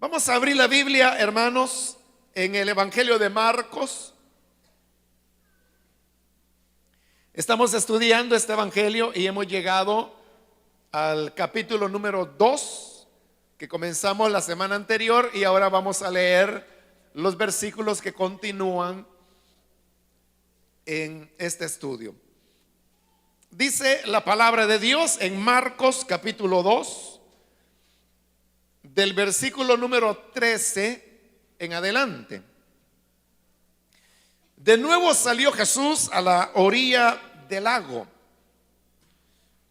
Vamos a abrir la Biblia, hermanos, en el Evangelio de Marcos. Estamos estudiando este Evangelio y hemos llegado al capítulo número 2 que comenzamos la semana anterior, y ahora vamos a leer los versículos que continúan en este estudio. Dice la palabra de Dios en Marcos capítulo 2, del versículo número 13 en adelante. De nuevo salió Jesús a la orilla del lago.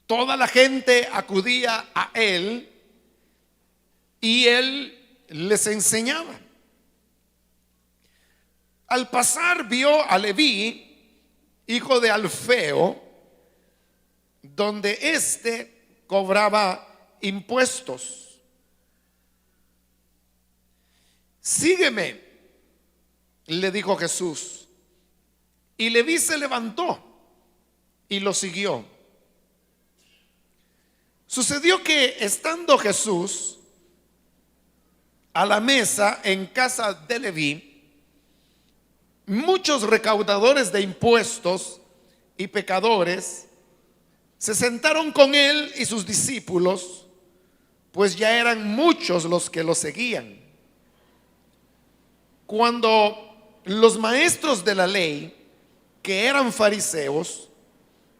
Toda la gente acudía a él y él les enseñaba. Al pasar vio a Leví, hijo de Alfeo, donde éste cobraba impuestos. Sígueme, le dijo Jesús. Y Leví se levantó y lo siguió. Sucedió que estando Jesús a la mesa en casa de Leví, muchos recaudadores de impuestos y pecadores se sentaron con él y sus discípulos, pues ya eran muchos los que lo seguían. Cuando los maestros de la ley, que eran fariseos,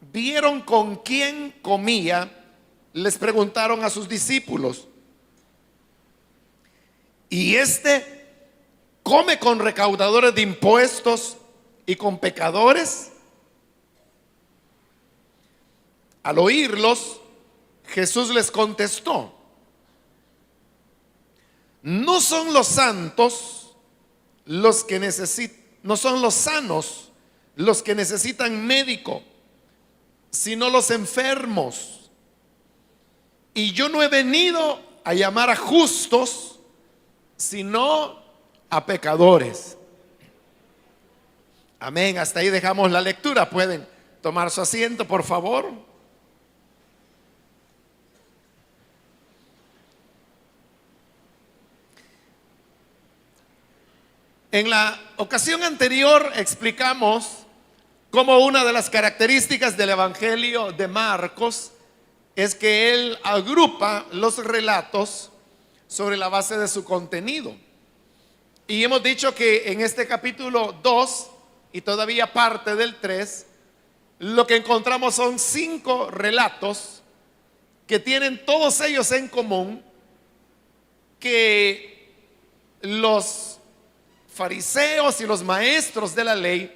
vieron con quién comía, les preguntaron a sus discípulos: ¿y este come con recaudadores de impuestos y con pecadores? Al oírlos, Jesús les contestó: no son los santos los que necesitan, no son los sanos los que necesitan médico, sino los enfermos. Y yo no he venido a llamar a justos, sino a pecadores. Amén. Hasta ahí dejamos la lectura. Pueden tomar su asiento, por favor. En la ocasión anterior explicamos cómo una de las características del Evangelio de Marcos es que él agrupa los relatos sobre la base de su contenido. Y hemos dicho que en este capítulo 2 y todavía parte del 3, lo que encontramos son 5 relatos que tienen todos ellos en común que los fariseos y los maestros de la ley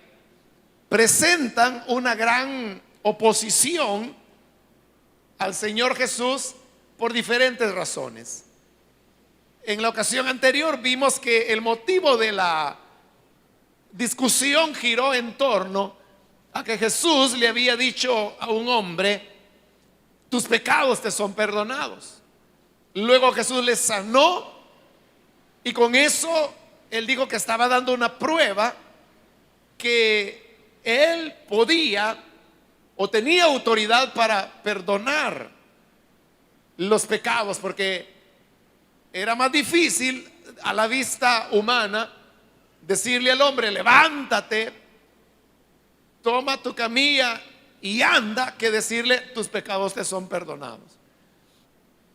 presentan una gran oposición al Señor Jesús por diferentes razones. En la ocasión anterior vimos que el motivo de la discusión giró en torno a que Jesús le había dicho a un hombre: tus pecados te son perdonados. Luego Jesús le sanó y con eso él dijo que estaba dando una prueba que él podía o tenía autoridad para perdonar los pecados, porque era más difícil a la vista humana decirle al hombre: levántate, toma tu camilla y anda, que decirle: tus pecados te son perdonados.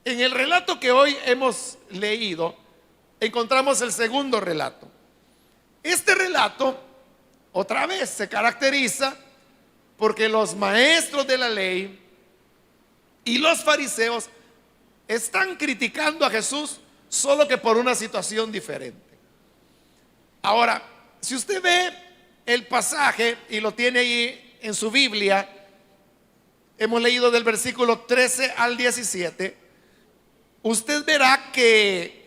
En el relato que hoy hemos leído encontramos el segundo relato. Este relato otra vez se caracteriza porque los maestros de la ley y los fariseos están criticando a Jesús, solo que por una situación diferente. Ahora, si usted ve el pasaje y lo tiene ahí en su Biblia, hemos leído del versículo 13 al 17, usted verá que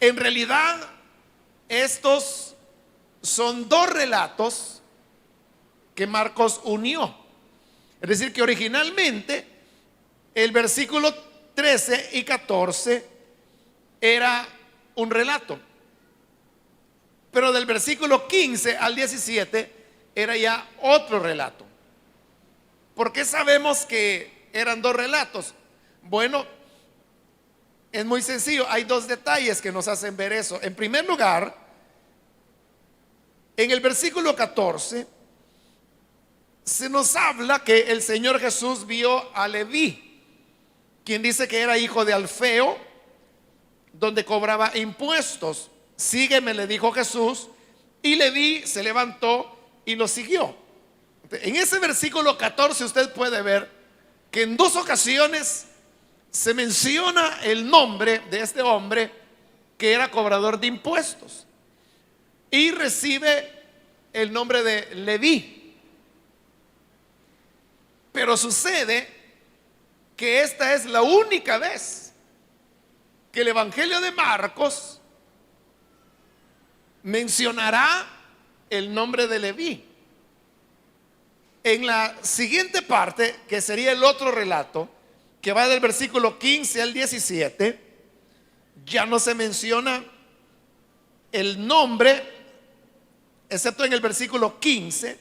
en realidad estos son 2 relatos que Marcos unió. Es decir, que originalmente el versículo 13 y 14 era un relato, pero del versículo 15 al 17 era ya otro relato. ¿Por qué sabemos que eran 2 relatos? Bueno, Es muy sencillo, hay dos detalles que nos hacen ver eso. En primer lugar, en el versículo 14 se nos habla que el Señor Jesús vio a Leví, quien dice que era hijo de Alfeo, donde cobraba impuestos. Sígueme, le dijo Jesús, y Leví se levantó y lo siguió. En ese versículo 14 usted puede ver que en dos ocasiones se menciona el nombre de este hombre que era cobrador de impuestos y recibe el nombre de Leví. Pero sucede que esta es la única vez que el Evangelio de Marcos mencionará el nombre de Leví. En la siguiente parte, que sería el otro relato, que va del versículo 15 al 17, ya no se menciona el nombre, excepto en el versículo 15,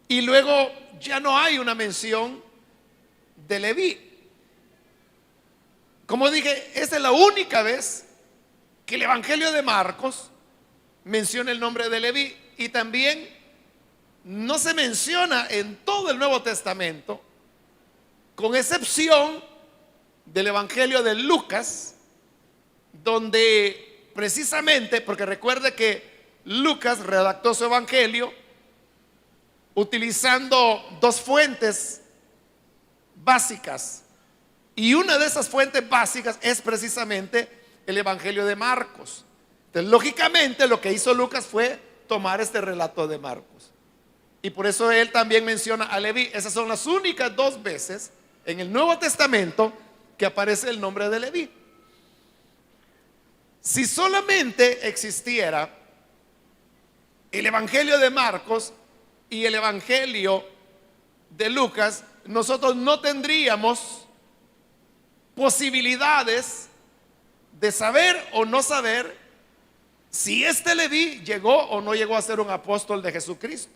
y luego ya no hay una mención de Leví. Como dije, esta es la única vez que el Evangelio de Marcos menciona el nombre de Leví, y también no se menciona en todo el Nuevo Testamento, con excepción del Evangelio de Lucas, donde precisamente, porque recuerde que Lucas redactó su Evangelio utilizando dos fuentes básicas, y una de esas fuentes básicas es precisamente el Evangelio de Marcos. Entonces, lógicamente, lo que hizo Lucas fue tomar este relato de Marcos, y por eso él también menciona a Leví. Esas son las únicas dos veces en el Nuevo Testamento que aparece el nombre de Leví. Si solamente existiera el Evangelio de Marcos y el Evangelio de Lucas, nosotros no tendríamos posibilidades de saber o no saber si este Leví llegó o no llegó a ser un apóstol de Jesucristo.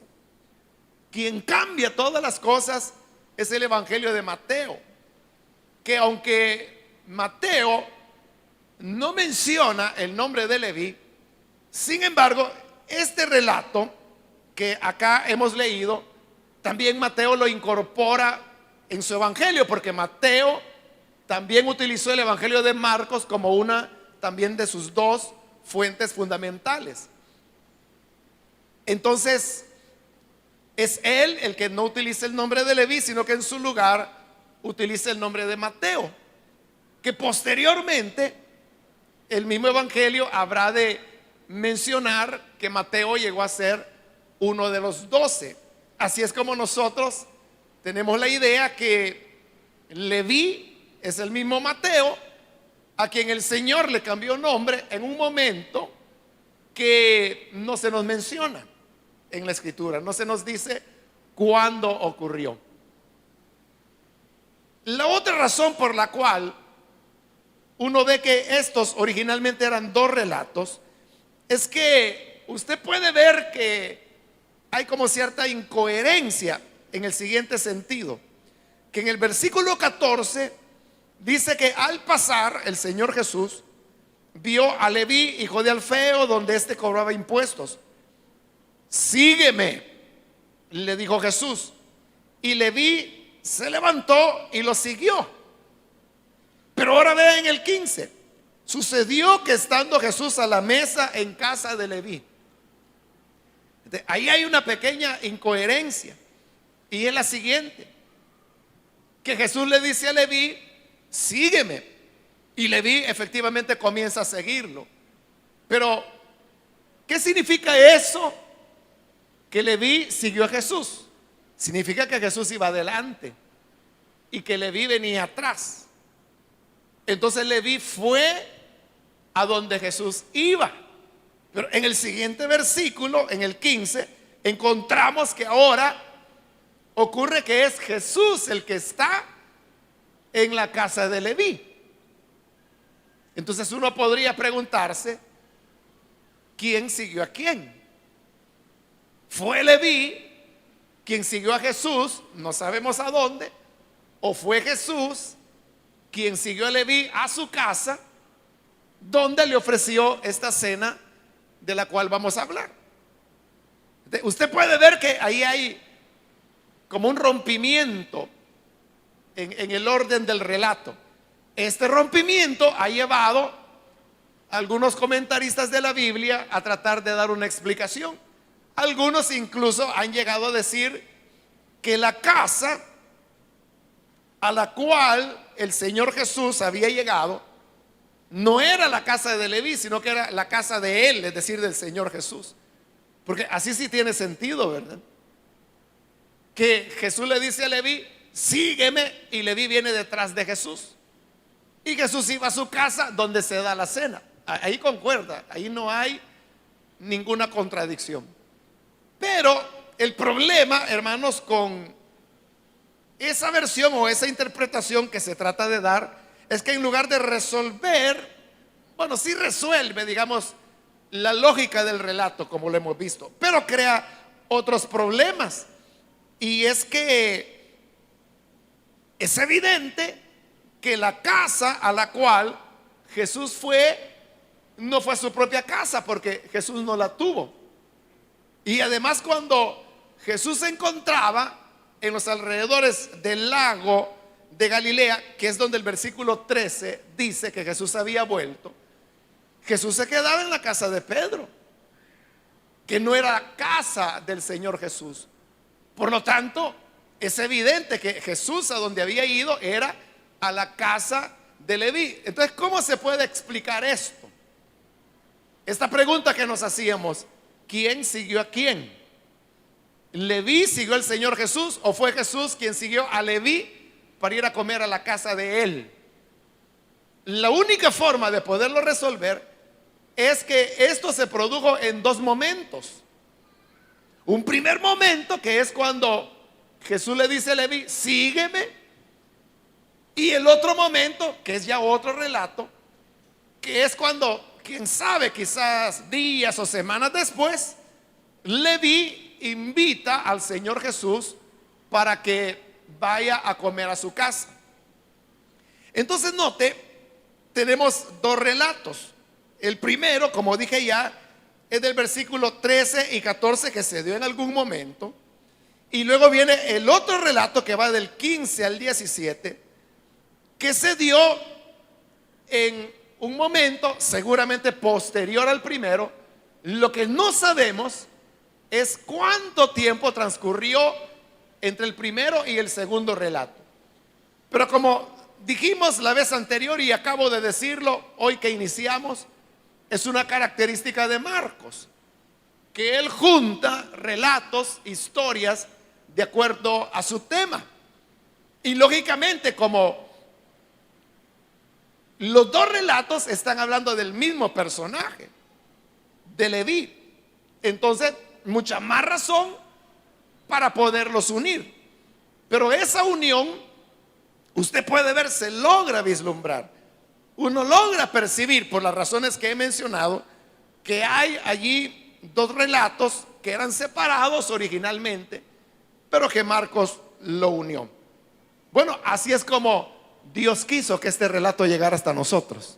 Quien cambia todas las cosas es el Evangelio de Mateo, que aunque Mateo no menciona el nombre de Leví, sin embargo, este relato que acá hemos leído, también Mateo lo incorpora en su Evangelio, porque Mateo también utilizó el Evangelio de Marcos como una también de sus dos fuentes fundamentales. Entonces, es él el que no utiliza el nombre de Leví, sino que en su lugar utiliza el nombre de Mateo, que posteriormente el mismo Evangelio habrá de mencionar que Mateo llegó a ser uno de los 12. Así es como nosotros tenemos la idea que Leví es el mismo Mateo, a quien el Señor le cambió nombre en un momento que no se nos menciona en la Escritura, no se nos dice cuándo ocurrió. La otra razón por la cual uno ve que estos originalmente eran dos relatos es que usted puede ver que hay como cierta incoherencia en el siguiente sentido, que en el versículo 14 dice que al pasar el Señor Jesús vio a Leví, hijo de Alfeo, donde éste cobraba impuestos. Sígueme, le dijo Jesús, y Leví se levantó y lo siguió. Pero ahora vean en el 15, sucedió que estando Jesús a la mesa en casa de Leví. Ahí hay una pequeña incoherencia, y es la siguiente, que Jesús le dice a Leví, sígueme, y Leví efectivamente comienza a seguirlo. Pero ¿qué significa eso? Que Leví siguió a Jesús. Significa que Jesús iba adelante y que Leví venía atrás. Entonces Leví fue a donde Jesús iba. Pero en el siguiente versículo, en el 15, encontramos que ahora ocurre que es Jesús el que está en la casa de Leví. Entonces uno podría preguntarse, ¿quién siguió a quién? ¿Fue Leví quien siguió a Jesús? No sabemos a dónde. ¿O fue Jesús quien siguió a Leví a su casa, donde le ofreció esta cena de la cual vamos a hablar. Usted puede ver que ahí hay como un rompimiento en el orden del relato. Este rompimiento ha llevado a algunos comentaristas de la Biblia a tratar de dar una explicación. Algunos incluso han llegado a decir que la casa a la cual el Señor Jesús había llegado no era la casa de Leví, sino que era la casa de él, es decir, del Señor Jesús. Porque así sí tiene sentido, ¿verdad? Que Jesús le dice a Leví: sígueme, y Leví viene detrás de Jesús. Y Jesús iba a su casa donde se da la cena. Ahí concuerda, ahí no hay ninguna contradicción. Pero el problema, hermanos, con esa versión o esa interpretación que se trata de dar, es que en lugar de resolver, bueno, sí resuelve, digamos, la lógica del relato, como lo hemos visto, pero crea otros problemas. Y es que es evidente que la casa a la cual Jesús fue no fue su propia casa, porque Jesús no la tuvo. Y además, cuando Jesús se encontraba en los alrededores del lago de Galilea, que es donde el versículo 13 dice que Jesús había vuelto, Jesús se quedaba en la casa de Pedro, que no era casa del Señor Jesús. Por lo tanto, es evidente que Jesús, a donde había ido, era a la casa de Leví. Entonces, ¿cómo se puede explicar esto? Esta pregunta que nos hacíamos: ¿quién siguió a quién? ¿Leví siguió al Señor Jesús, o fue Jesús quien siguió a Leví para ir a comer a la casa de él? La única forma de poderlo resolver es que esto se produjo en dos momentos. Un primer momento, que es cuando Jesús le dice a Leví: sígueme. Y el otro momento, que es ya otro relato, que es cuando, quién sabe, quizás días o semanas después, Leví invita al Señor Jesús para que vaya a comer a su casa. Entonces, note, tenemos dos relatos. El primero, como dije ya, es del versículo 13 y 14, que se dio en algún momento. Y luego viene el otro relato, que va del 15 al 17, que se dio en un momento seguramente posterior al primero. Lo que no sabemos es cuánto tiempo transcurrió entre el primero y el segundo relato. Pero como dijimos la vez anterior, y acabo de decirlo hoy que iniciamos, es una característica de Marcos, que él junta relatos, historias, de acuerdo a su tema. Y lógicamente, como los dos relatos están hablando del mismo personaje, de Leví, entonces mucha más razón para poderlos unir. Pero esa unión, usted puede ver, se logra vislumbrar. Uno logra percibir, por las razones que he mencionado, que hay allí dos relatos que eran separados originalmente, pero que Marcos lo unió. Bueno, así es como Dios quiso que este relato llegara hasta nosotros.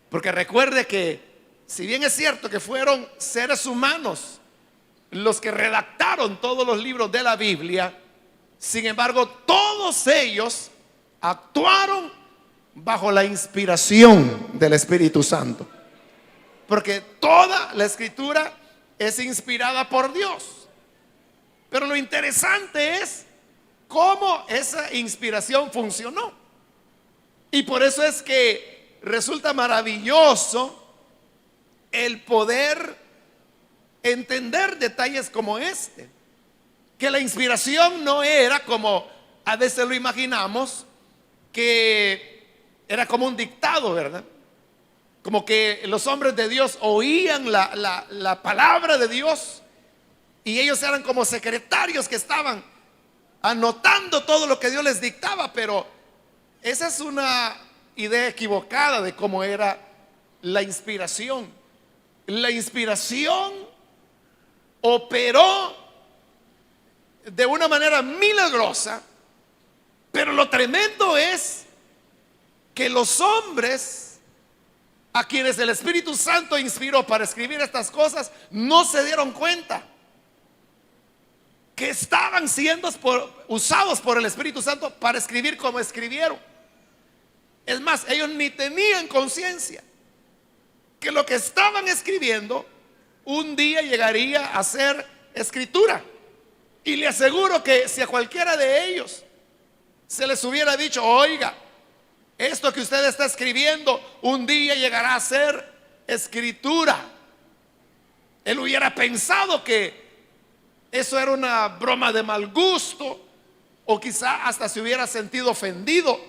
Porque recuerde que, si bien es cierto que fueron seres humanos los que redactaron todos los libros de la Biblia, sin embargo, todos ellos actuaron bajo la inspiración del Espíritu Santo. Porque toda la escritura es inspirada por Dios. Pero lo interesante es cómo esa inspiración funcionó. Y por eso es que resulta maravilloso el poder entender detalles como este. Que la inspiración no era como a veces lo imaginamos, que era como un dictado, ¿verdad? Como que los hombres de Dios oían la palabra de Dios, y ellos eran como secretarios que estaban anotando todo lo que Dios les dictaba. Pero esa es una idea equivocada de cómo era la inspiración. La inspiración operó de una manera milagrosa, pero lo tremendo es que los hombres a quienes el Espíritu Santo inspiró para escribir estas cosas no se dieron cuenta que estaban siendo usados por el Espíritu Santo para escribir como escribieron. Es más, ellos ni tenían conciencia que lo que estaban escribiendo un día llegaría a ser escritura. Y le aseguro que si a cualquiera de ellos se les hubiera dicho: oiga, esto que usted está escribiendo un día llegará a ser escritura, él hubiera pensado que eso era una broma de mal gusto, o quizá hasta se hubiera sentido ofendido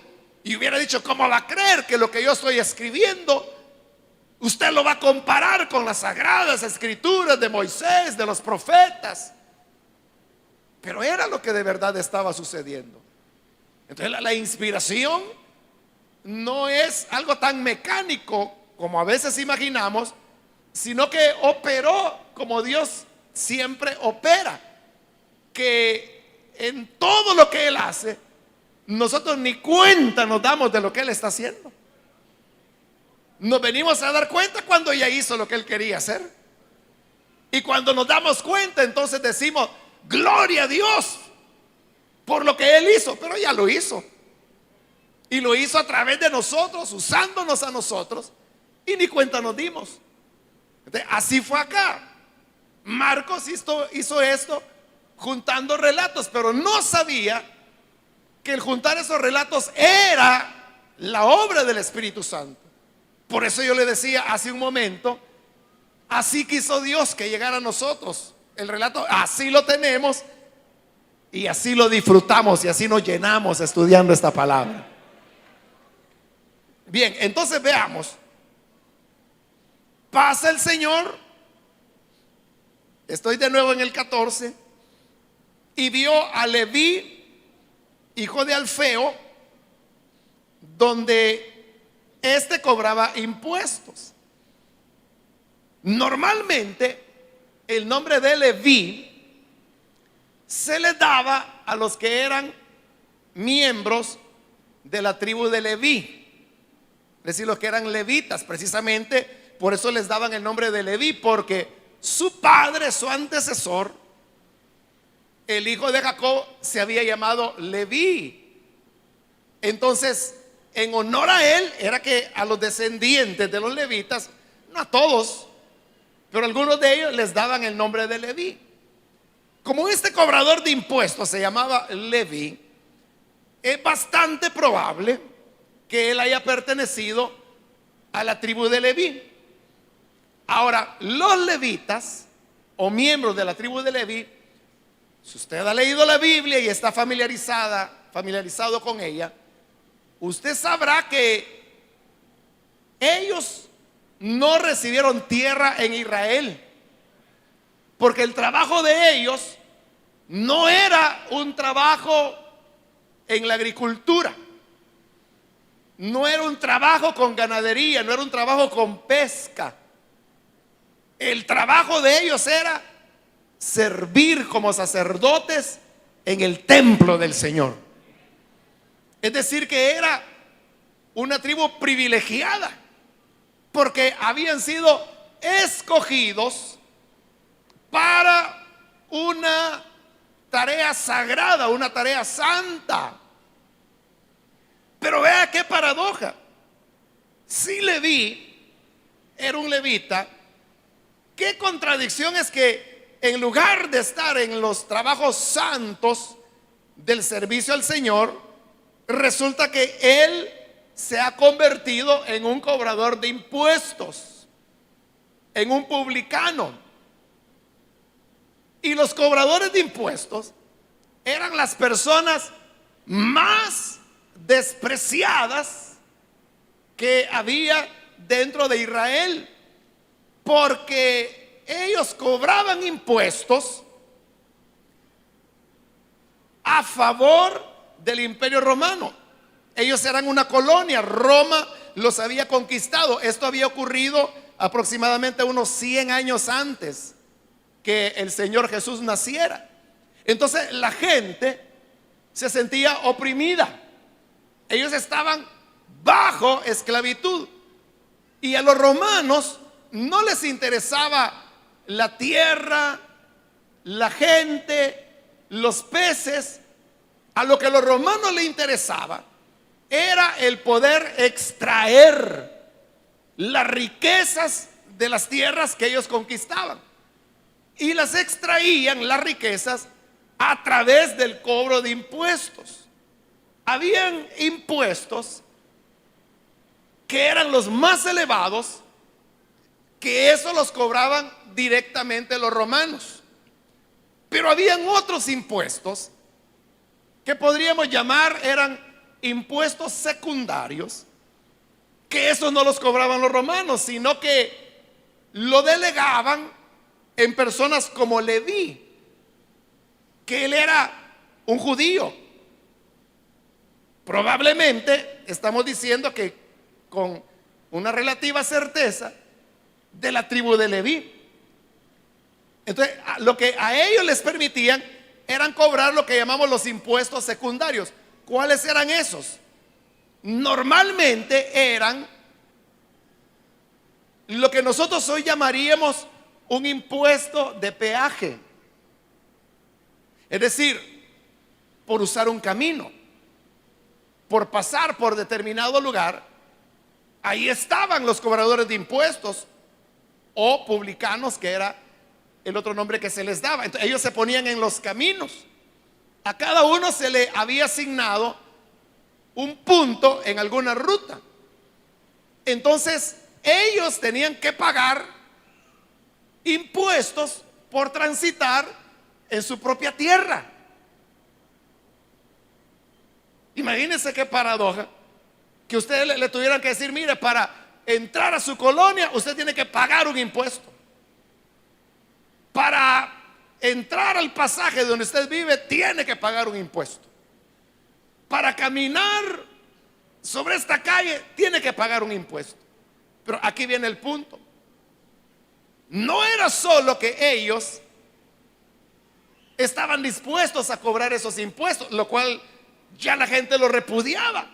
y hubiera dicho: ¿cómo va a creer que lo que yo estoy escribiendo usted lo va a comparar con las sagradas escrituras de Moisés, de los profetas? Pero era lo que de verdad estaba sucediendo. Entonces la inspiración no es algo tan mecánico como a veces imaginamos, sino que operó como Dios siempre opera, que en todo lo que Él hace, nosotros ni cuenta nos damos de lo que Él está haciendo. Nos venimos a dar cuenta cuando ya hizo lo que Él quería hacer. Y cuando nos damos cuenta, entonces decimos: gloria a Dios por lo que Él hizo. Pero ya lo hizo, y lo hizo a través de nosotros, usándonos a nosotros, y ni cuenta nos dimos. Entonces, así fue acá. Marcos hizo esto juntando relatos, pero no sabía que el juntar esos relatos era la obra del Espíritu Santo. Por eso yo le decía hace un momento: así quiso Dios que llegara a nosotros. El relato así lo tenemos, y así lo disfrutamos, y así nos llenamos estudiando esta palabra. Bien, entonces veamos. Pasa el Señor, estoy de nuevo en el 14, y vio a Leví, hijo de Alfeo, donde este cobraba impuestos. Normalmente el nombre de Leví se le daba a los que eran miembros de la tribu de Leví, es decir, los que eran levitas. Precisamente por eso les daban el nombre de Leví, porque su padre, su antecesor, el hijo de Jacob, se había llamado Leví. Entonces, en honor a él, era que a los descendientes de los levitas, no a todos, pero a algunos de ellos les daban el nombre de Leví. Como este cobrador de impuestos se llamaba Leví, es bastante probable que él haya pertenecido a la tribu de Leví. Ahora, los levitas o miembros de la tribu de Leví, si usted ha leído la Biblia y está familiarizado con ella, usted sabrá que ellos no recibieron tierra en Israel, porque el trabajo de ellos no era un trabajo en la agricultura, no era un trabajo con ganadería, no era un trabajo con pesca. El trabajo de ellos era servir como sacerdotes en el templo del Señor. Es decir, que era una tribu privilegiada, porque habían sido escogidos para una tarea sagrada, una tarea santa. Pero vea qué paradoja. Si Leví era un levita, qué contradicción es que en lugar de estar en los trabajos santos del servicio al Señor, resulta que él se ha convertido en un cobrador de impuestos, en un publicano. Y los cobradores de impuestos eran las personas más despreciadas que había dentro de Israel, porque ellos cobraban impuestos a favor del Imperio Romano. Ellos eran una colonia, Roma los había conquistado. Esto había ocurrido aproximadamente unos 100 años antes que el Señor Jesús naciera. Entonces la gente se sentía oprimida. Ellos estaban bajo esclavitud. Y a los romanos no les interesaba la tierra, la gente, los peces. A lo que a los romanos les interesaba era el poder extraer las riquezas de las tierras que ellos conquistaban. Y las extraían las riquezas a través del cobro de impuestos. Habían impuestos que eran los más elevados, que eso los cobraban directamente los romanos. Pero habían otros impuestos que podríamos llamar eran impuestos secundarios, que esos no los cobraban los romanos, sino que lo delegaban en personas como Leví, que él era un judío. Probablemente estamos diciendo que con una relativa certeza de la tribu de Leví. Entonces, lo que a ellos les permitían eran cobrar lo que llamamos los impuestos secundarios. ¿Cuáles eran esos? Normalmente eran lo que nosotros hoy llamaríamos un impuesto de peaje. Es decir, por usar un camino, por pasar por determinado lugar, ahí estaban los cobradores de impuestos o publicanos, que era el otro nombre que se les daba. Entonces, ellos se ponían en los caminos. A cada uno se le había asignado un punto en alguna ruta. Entonces, ellos tenían que pagar impuestos por transitar en su propia tierra. Imagínense qué paradoja que ustedes le tuvieran que decir: mire, para entrar a su colonia usted tiene que pagar un impuesto. Para entrar al pasaje donde usted vive tiene que pagar un impuesto. Para caminar sobre esta calle tiene que pagar un impuesto. Pero aquí viene el punto. No era solo que ellos estaban dispuestos a cobrar esos impuestos, lo cual ya la gente lo repudiaba.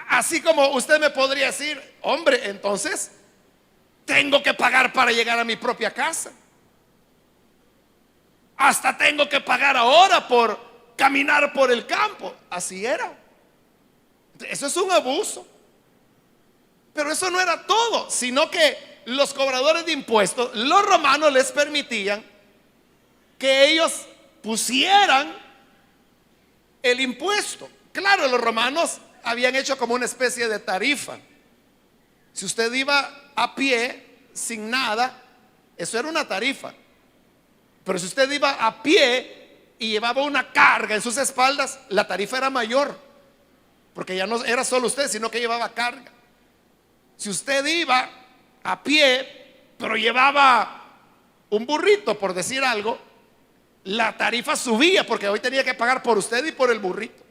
Así como usted me podría decir: hombre, entonces tengo que pagar para llegar a mi propia casa. Hasta tengo que pagar ahora por caminar por el campo. Así era. Eso es un abuso. Pero eso no era todo, sino que los cobradores de impuestos, los romanos, les permitían que ellos pusieran el impuesto. Claro, los romanos habían hecho como una especie de tarifa. Si usted iba a pie, sin nada, eso era una tarifa. Pero si usted iba a pie y llevaba una carga en sus espaldas, la tarifa era mayor, porque ya no era solo usted, sino que llevaba carga. Si usted iba a pie, pero llevaba un burrito, por decir algo, la tarifa subía, porque hoy tenía que pagar por usted y por el burrito.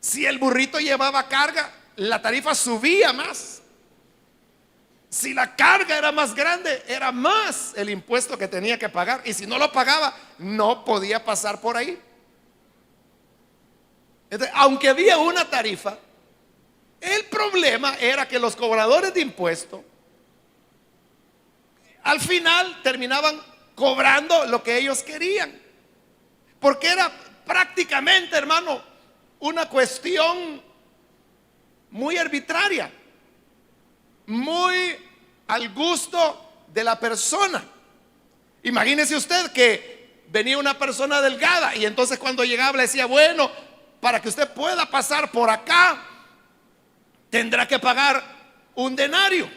Si el burrito llevaba carga, la tarifa subía más. Si la carga era más grande, era más el impuesto que tenía que pagar. Y si no lo pagaba, no podía pasar por ahí. Entonces, aunque había una tarifa, el problema era que los cobradores de impuestos al final terminaban cobrando lo que ellos querían, porque era prácticamente, hermano, una cuestión muy arbitraria, muy al gusto de la persona. Imagínese usted que venía una persona delgada y entonces cuando llegaba le decía: bueno, para que usted pueda pasar por acá tendrá que pagar un denario.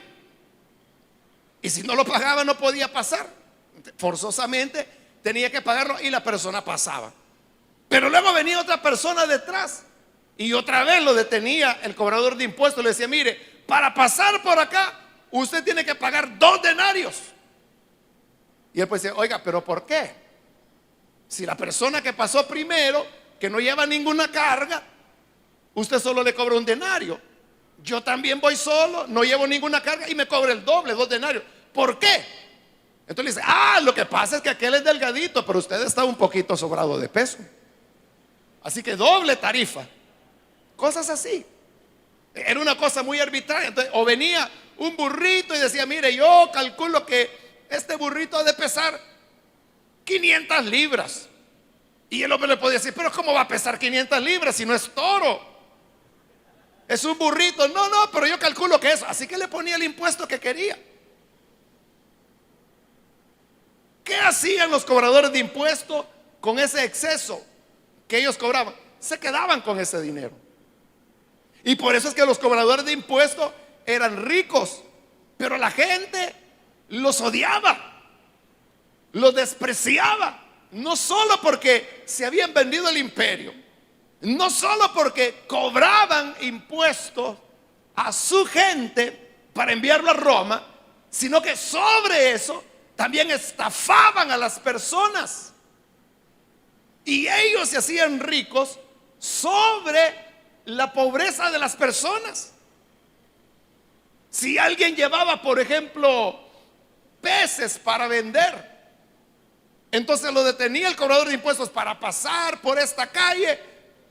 Y si no lo pagaba no podía pasar. Forzosamente tenía que pagarlo y la persona pasaba. Pero luego venía otra persona detrás y otra vez lo detenía el cobrador de impuestos. Le decía: mire, para pasar por acá usted tiene que pagar 2 denarios. Y él pues decía: oiga, ¿pero por qué? Si la persona que pasó primero, que no lleva ninguna carga, usted solo le cobra un denario. Yo también voy solo, no llevo ninguna carga y me cobra el doble, 2 denarios. ¿Por qué? Entonces le dice: lo que pasa es que aquel es delgadito, pero usted está un poquito sobrado de peso. Así que doble tarifa. cosas así. Era una cosa muy arbitraria. Entonces, o venía un burrito y decía, mire, yo calculo que este burrito ha de pesar 500 libras. Y el hombre le podía decir, pero ¿cómo va a pesar 500 libras si no es toro? Es un burrito. No, no, pero yo calculo que eso. Así que le ponía el impuesto que quería. ¿Qué hacían los cobradores de impuestos con ese exceso que ellos cobraban? Se quedaban con ese dinero. Y por eso es que los cobradores de impuestos eran ricos, pero la gente los odiaba, los despreciaba, no solo porque se habían vendido el imperio, no solo porque cobraban impuestos a su gente para enviarlo a Roma, sino que sobre eso también estafaban a las personas. Y ellos se hacían ricos sobre la pobreza de las personas. Si alguien llevaba, por ejemplo, peces para vender, entonces lo detenía el cobrador de impuestos. Para pasar por esta calle,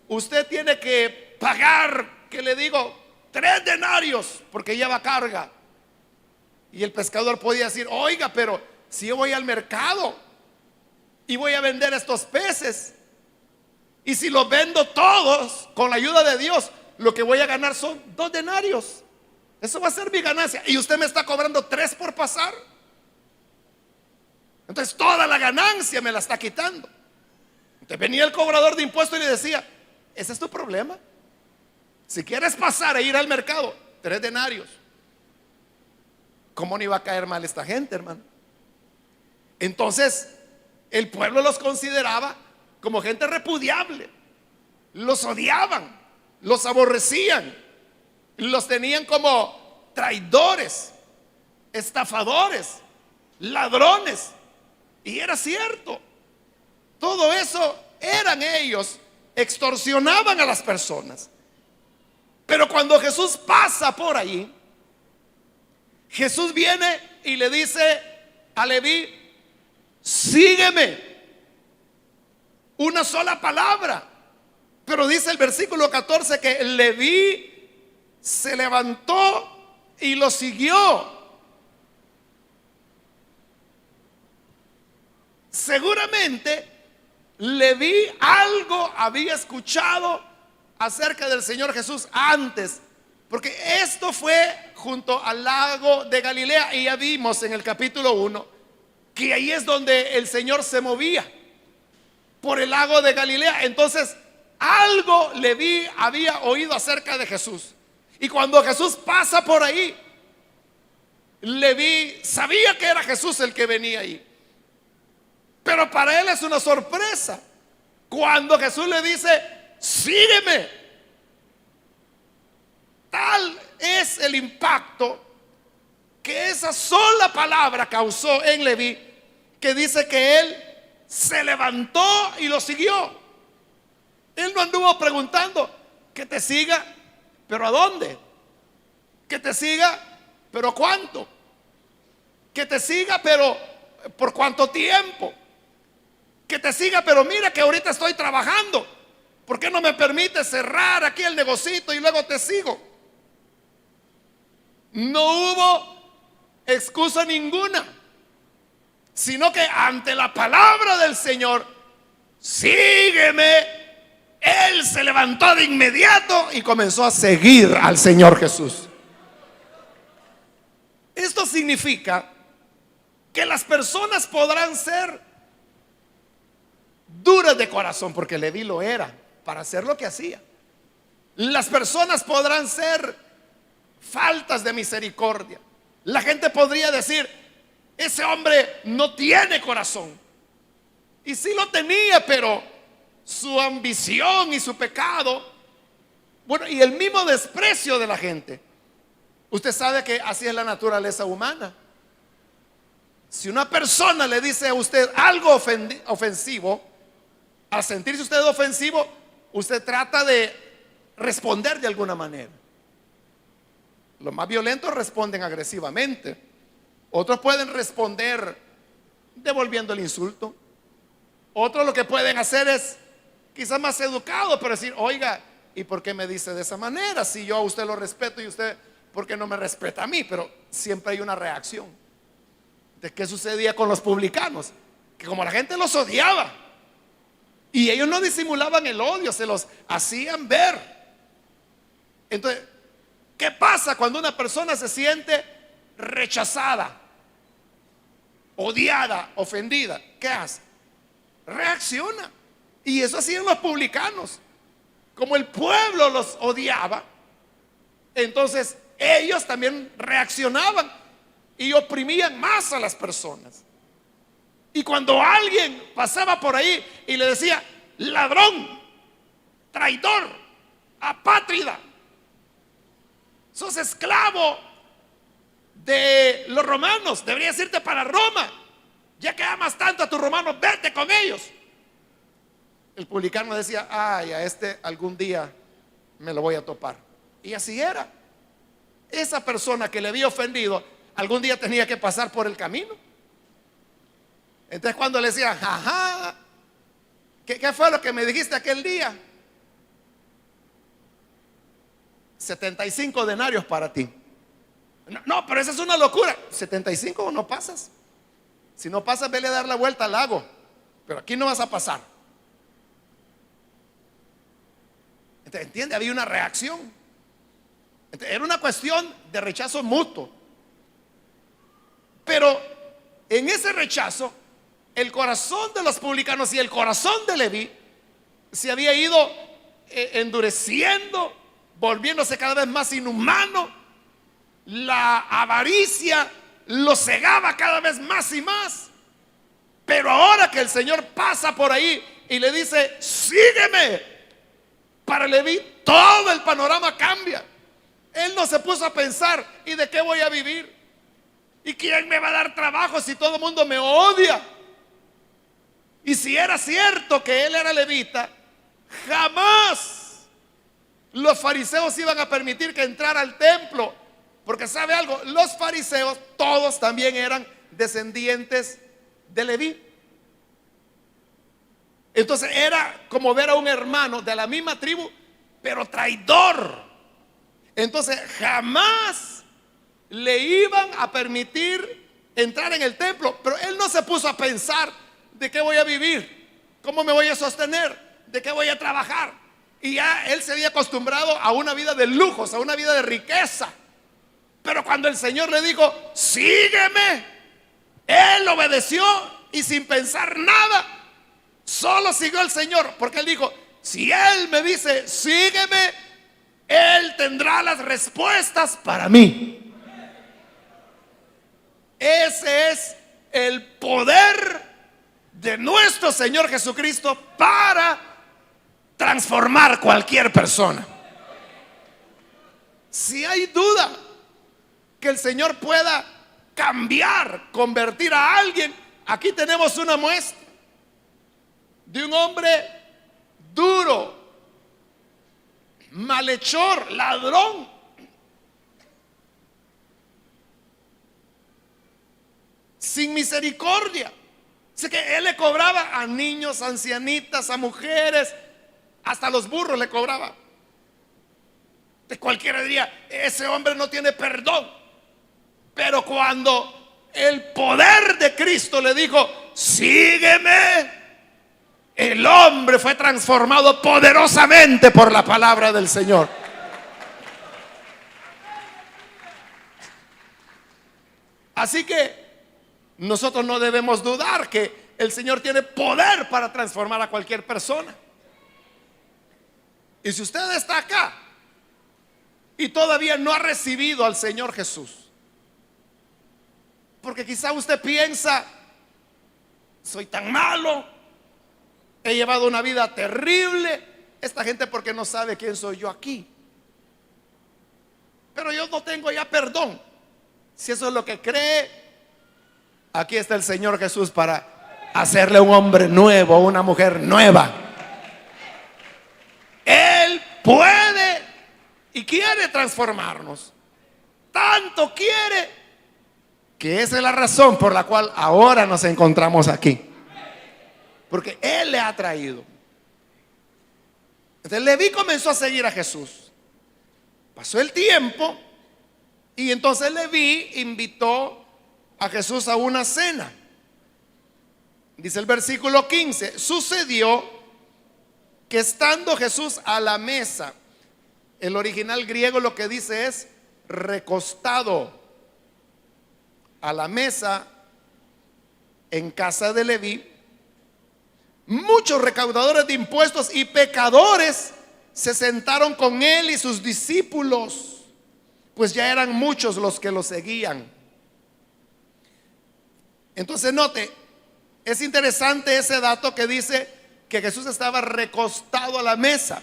usted tiene que pagar, que le digo, 3 denarios, porque lleva carga. Y el pescador podía decir, oiga, pero si yo voy al mercado y voy a vender estos peces, y si los vendo todos con la ayuda de Dios, lo que voy a ganar son 2 denarios. Eso va a ser mi ganancia. Y usted me está cobrando 3 por pasar. Entonces toda la ganancia me la está quitando. Entonces venía el cobrador de impuestos y le decía, ese es tu problema. Si quieres pasar e ir al mercado, 3 denarios. ¿Cómo no iba a caer mal esta gente, hermano? Entonces el pueblo los consideraba como gente repudiable. Los odiaban, los aborrecían, los tenían como traidores, estafadores, ladrones. Y era cierto, todo eso eran ellos, extorsionaban a las personas. Pero cuando Jesús pasa por allí, Jesús viene y le dice a Leví, sígueme. Una sola palabra. Pero dice el versículo 14 que Leví se levantó y lo siguió. Seguramente Leví algo había escuchado acerca del Señor Jesús antes, porque esto fue junto al lago de Galilea, y ya vimos en el capítulo 1 que ahí es donde el Señor se movía, por el lago de Galilea. Entonces algo Leví había oído acerca de Jesús, y cuando Jesús pasa por ahí, Leví sabía que era Jesús el que venía ahí. Pero para él es una sorpresa cuando Jesús le dice, sígueme. Tal es el impacto que esa sola palabra causó en Leví, que dice que él se levantó y lo siguió. Él no anduvo preguntando, que te siga, pero ¿a dónde? Que te siga, pero ¿cuánto? Que te siga, pero ¿por cuánto tiempo? Que te siga, pero mira que ahorita estoy trabajando. ¿Por qué no me permite cerrar aquí el negocito y luego te sigo? No hubo excusa ninguna, sino que ante la palabra del Señor, sígueme, él se levantó de inmediato y comenzó a seguir al Señor Jesús. Esto significa que las personas podrán ser duras de corazón, porque Leví lo era para hacer lo que hacía. Las personas podrán ser faltas de misericordia. La gente podría decir, ese hombre no tiene corazón. Y sí lo tenía, pero su ambición y su pecado, bueno, y el mismo desprecio de la gente. Usted sabe que así es la naturaleza humana. Si una persona le dice a usted algo ofensivo, al sentirse usted ofensivo, usted trata de responder de alguna manera. Los más violentos responden agresivamente. Otros pueden responder devolviendo el insulto. Otros lo que pueden hacer es quizás más educado, pero decir, oiga, ¿y por qué me dice de esa manera? Si yo a usted lo respeto y usted, ¿por qué no me respeta a mí? Pero siempre hay una reacción. ¿De qué sucedía con los publicanos? Que como la gente los odiaba y ellos no disimulaban el odio, se los hacían ver. Entonces, ¿qué pasa cuando una persona se siente rechazada, odiada, ofendida? ¿Qué hace? Reacciona. Y eso hacían los publicanos. Como el pueblo los odiaba, entonces ellos también reaccionaban y oprimían más a las personas. Y cuando alguien pasaba por ahí y le decía: ladrón, traidor, apátrida, sos esclavo de los romanos, deberías irte para Roma, ya que amas tanto a tus romanos, vete con ellos. El publicano decía: ay, a este algún día me lo voy a topar. Y así era. Esa persona que le había ofendido algún día tenía que pasar por el camino. Entonces cuando le decía: ajá, ¿qué fue lo que me dijiste aquel día? 75 denarios para ti. No, pero esa es una locura. 75 no pasas. Si no pasas, vele a dar la vuelta al lago, pero aquí no vas a pasar. Entonces, ¿entiende? Había una reacción. Entonces, era una cuestión de rechazo mutuo. Pero en ese rechazo, el corazón de los publicanos y el corazón de Leví se había ido endureciendo, volviéndose cada vez más inhumano. La avaricia lo cegaba cada vez más y más. Pero ahora que el Señor pasa por ahí y le dice: sígueme, para Leví todo el panorama cambia. Él no se puso a pensar: ¿y de qué voy a vivir? ¿Y quién me va a dar trabajo si todo el mundo me odia? Y si era cierto que él era levita, jamás los fariseos iban a permitir que entrara al templo. Porque ¿sabe algo? Los fariseos todos también eran descendientes de Leví. Entonces era como ver a un hermano de la misma tribu, pero traidor. Entonces jamás le iban a permitir entrar en el templo. Pero él no se puso a pensar: ¿de qué voy a vivir? ¿Cómo me voy a sostener? ¿De qué voy a trabajar? Y ya él se había acostumbrado a una vida de lujos, a una vida de riqueza. Pero cuando el Señor le dijo: sígueme, él obedeció y sin pensar nada, solo siguió al Señor. Porque él dijo: si él me dice sígueme, él tendrá las respuestas para mí. Ese es el poder de nuestro Señor Jesucristo para transformar cualquier persona. Si hay duda que el Señor pueda cambiar, convertir a alguien, aquí tenemos una muestra de un hombre duro, malhechor, ladrón, sin misericordia. Así que él le cobraba a niños, a ancianitas, a mujeres, hasta los burros le cobraba. De cualquiera diría: ese hombre no tiene perdón. Pero cuando el poder de Cristo le dijo: sígueme, el hombre fue transformado poderosamente por la palabra del Señor. Así que nosotros no debemos dudar que el Señor tiene poder para transformar a cualquier persona. Y si usted está acá y todavía no ha recibido al Señor Jesús, porque quizá usted piensa: soy tan malo, he llevado una vida terrible, esta gente porque no sabe quién soy yo aquí. Pero yo no tengo ya perdón. Si eso es lo que cree, aquí está el Señor Jesús para hacerle un hombre nuevo, una mujer nueva. Él puede y quiere transformarnos. Tanto quiere que esa es la razón por la cual ahora nos encontramos aquí. Porque Él le ha traído. Entonces Leví comenzó a seguir a Jesús. Pasó el tiempo y entonces Leví invitó a Jesús a una cena. Dice el versículo 15: sucedió que estando Jesús a la mesa, el original griego lo que dice es recostado a la mesa en casa de Leví, muchos recaudadores de impuestos y pecadores se sentaron con él y sus discípulos, pues ya eran muchos los que lo seguían. Entonces note, es interesante ese dato que dice que Jesús estaba recostado a la mesa.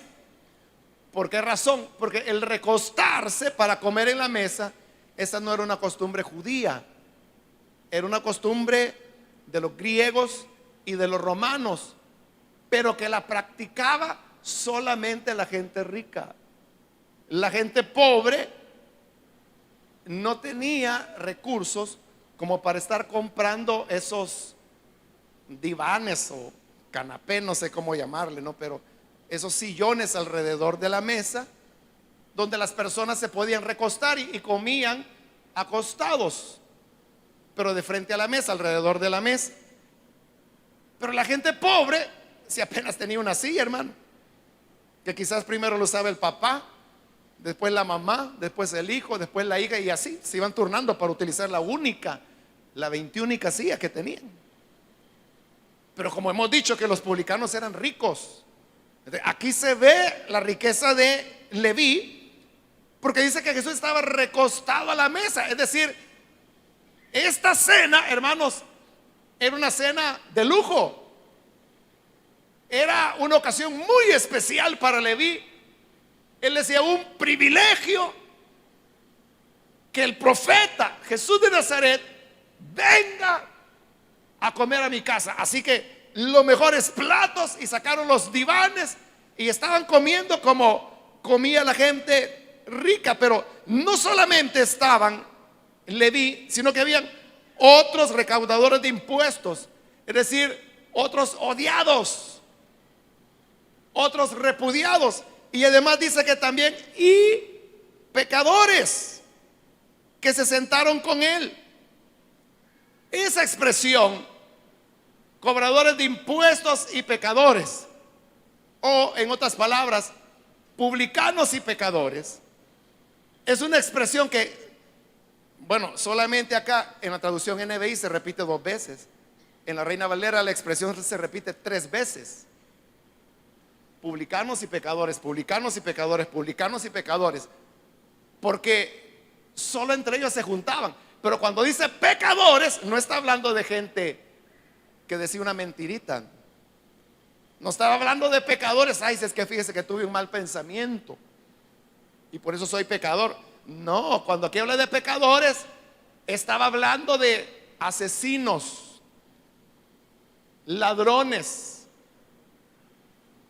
¿Por qué razón? Porque el recostarse para comer en la mesa, esa no era una costumbre judía, era una costumbre de los griegos y de los romanos, pero que la practicaba solamente la gente rica. La gente pobre no tenía recursos como para estar comprando esos divanes o canapé, no sé cómo llamarle, ¿no? Pero esos sillones alrededor de la mesa donde las personas se podían recostar y comían acostados, pero de frente a la mesa, alrededor de la mesa. Pero la gente pobre, si apenas tenía una silla, hermano, que quizás primero lo usaba el papá, después la mamá, después el hijo, después la hija, y así se iban turnando para utilizar la 21 silla que tenían. Pero como hemos dicho que los publicanos eran ricos, aquí se ve la riqueza de Leví, porque dice que Jesús estaba recostado a la mesa. Es decir, esta cena, hermanos, era una cena de lujo. Era una ocasión muy especial para Leví. Él decía: un privilegio que el profeta Jesús de Nazaret venga a comer a mi casa. Así que los mejores platos, y sacaron los divanes y estaban comiendo como comía la gente rica. Pero no solamente estaban Leví, sino que habían otros recaudadores de impuestos, es decir, otros odiados, otros repudiados, y además dice que también y pecadores que se sentaron con él. Esa expresión, cobradores de impuestos y pecadores, o en otras palabras, publicanos y pecadores, es una expresión que, bueno, solamente acá en la traducción NBI se repite 2 veces. En la Reina Valera la expresión se repite 3 veces. Publicanos y pecadores, publicanos y pecadores, publicanos y pecadores, porque solo entre ellos se juntaban. Pero cuando dice pecadores, no está hablando de gente que decía una mentirita. No estaba hablando de pecadores: ay, es que fíjese que tuve un mal pensamiento y por eso soy pecador. No, cuando aquí habla de pecadores, estaba hablando de asesinos, ladrones,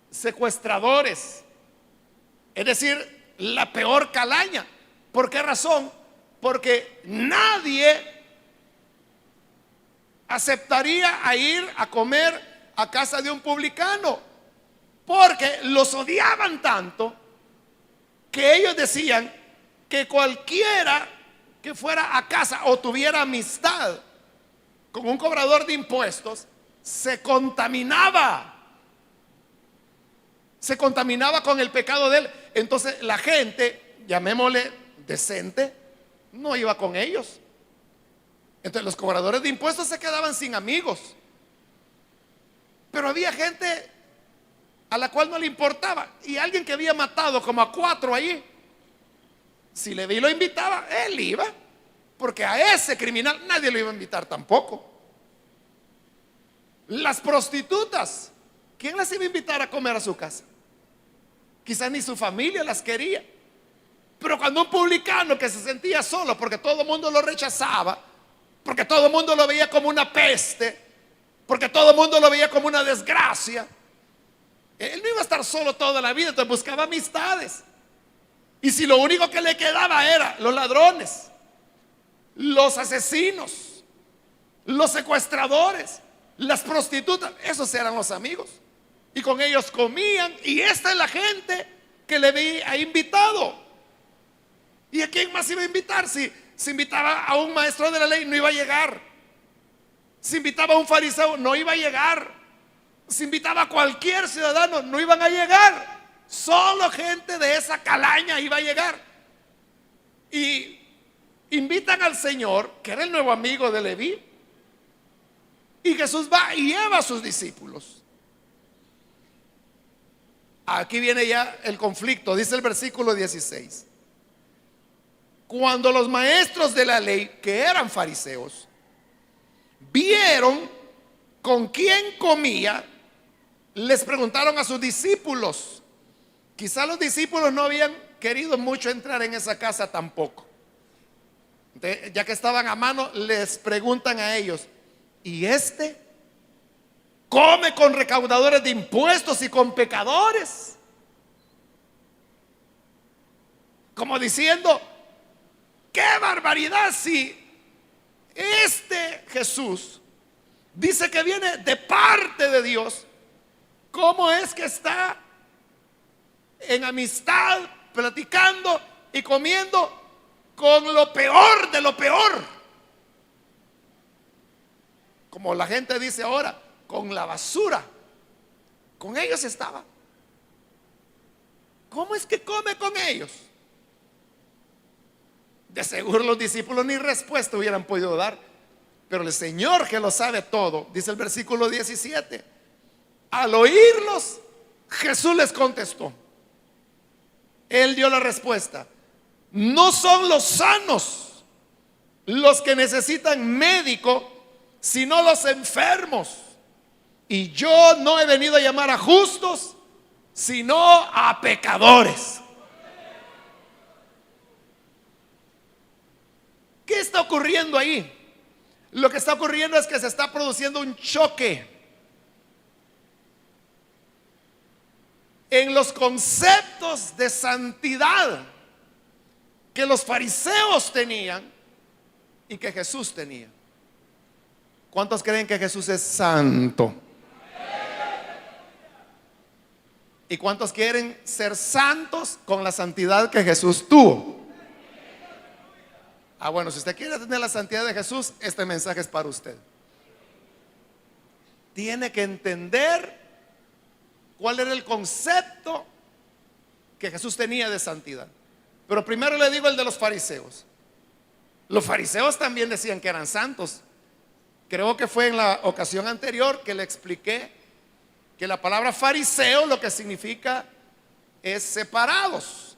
secuestradores, es decir, la peor calaña. ¿Por qué razón? Porque nadie aceptaría a ir a comer a casa de un publicano, porque los odiaban tanto que ellos decían que cualquiera que fuera a casa o tuviera amistad con un cobrador de impuestos se contaminaba con el pecado de él. Entonces la gente, llamémosle decente, no iba con ellos. Entonces los cobradores de impuestos se quedaban sin amigos. Pero había gente a la cual no le importaba, y alguien que había matado como a 4 allí, si Leví lo invitaba, él iba, porque a ese criminal nadie lo iba a invitar tampoco. Las prostitutas, ¿quién las iba a invitar a comer a su casa? Quizás ni su familia las quería. Pero cuando un publicano que se sentía solo porque todo el mundo lo rechazaba, porque todo el mundo lo veía como una peste, porque todo el mundo lo veía como una desgracia, él no iba a estar solo toda la vida. Entonces buscaba amistades. Y si lo único que le quedaba era los ladrones, los asesinos, los secuestradores, las prostitutas, esos eran los amigos. y con ellos comían. Y esta es la gente que le había invitado. ¿Y a quién más iba a invitar? Si se invitaba a un maestro de la ley, no iba a llegar. Si invitaba a un fariseo, no iba a llegar. Si invitaba a cualquier ciudadano, no iban a llegar. Solo gente de esa calaña iba a llegar. Y invitan al Señor, que era el nuevo amigo de Leví. Y Jesús va y lleva a sus discípulos. Aquí viene ya el conflicto, dice el versículo 16. Cuando los maestros de la ley, que eran fariseos, vieron con quién comía, les preguntaron a sus discípulos. Quizá los discípulos no habían querido mucho entrar en esa casa tampoco. Entonces, ya que estaban a mano, les preguntan a ellos: ¿y este come con recaudadores de impuestos y con pecadores? Como diciendo: ¡qué barbaridad! Si este Jesús dice que viene de parte de Dios, ¿cómo es que está en amistad, platicando y comiendo con lo peor de lo peor? Como la gente dice ahora, con la basura. Con ellos estaba. ¿Cómo es que come con ellos? De seguro los discípulos ni respuesta hubieran podido dar. Pero el Señor, que lo sabe todo, dice el versículo 17, al oírlos, Jesús les contestó. Él dio la respuesta: no son los sanos los que necesitan médico, sino los enfermos. Y yo no he venido a llamar a justos, sino a pecadores. ¿Qué está ocurriendo ahí? Lo que está ocurriendo es que se está produciendo un choque en los conceptos de santidad que los fariseos tenían y que Jesús tenía. ¿Cuántos creen que Jesús es santo? ¿Y cuántos quieren ser santos con la santidad que Jesús tuvo? Bueno, si usted quiere tener la santidad de Jesús, este mensaje es para usted. Tiene que entender cuál era el concepto que Jesús tenía de santidad. Pero primero le digo el de los fariseos. Los fariseos también decían que eran santos. Creo que fue en la ocasión anterior que le expliqué que la palabra fariseo lo que significa es separados.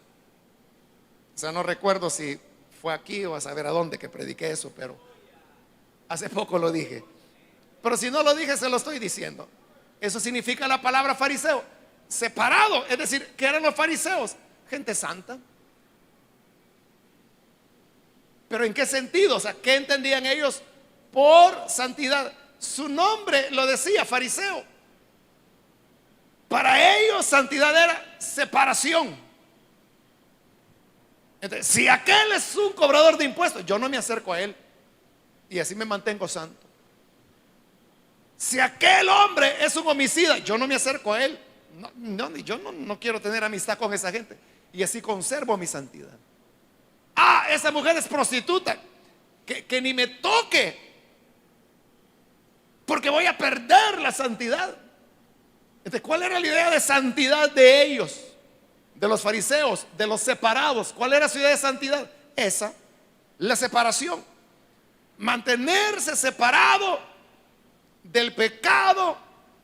O sea, no recuerdo si fue aquí o a saber a dónde que prediqué eso, pero hace poco lo dije. Pero si no lo dije, se lo estoy diciendo. Eso significa la palabra fariseo, separado. Es decir, ¿qué eran los fariseos? Gente santa. ¿Pero en qué sentido? O sea, ¿qué entendían ellos por santidad? Su nombre lo decía, fariseo. Para ellos santidad era separación. Entonces, si aquel es un cobrador de impuestos, yo no me acerco a él y así me mantengo santo. Si aquel hombre es un homicida, yo no me acerco a él. Yo no quiero tener amistad con esa gente y así conservo mi santidad. Esa mujer es prostituta, que ni me toque, porque voy a perder la santidad. Entonces, ¿cuál era la idea de santidad de ellos? De los fariseos, de los separados. ¿Cuál era su idea de santidad? Esa, la separación. Mantenerse separado del pecado,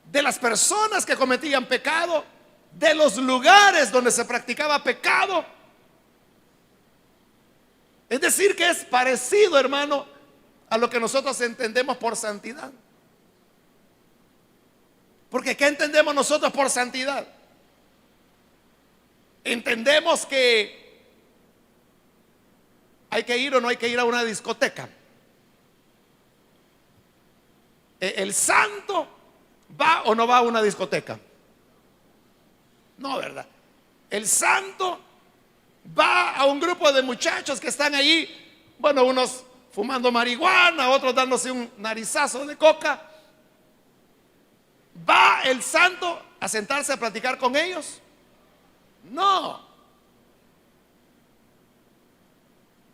de las personas que cometían pecado, de los lugares donde se practicaba pecado. Es decir, que es parecido, hermano, a lo que nosotros entendemos por santidad. Porque ¿qué entendemos nosotros por santidad? Entendemos que hay que ir o no hay que ir a una discoteca. ¿El santo va o no va a una discoteca? No, ¿verdad? El santo va a un grupo de muchachos que están allí, bueno, unos fumando marihuana, otros dándose un narizazo de coca. Va el santo a sentarse a platicar con ellos? No.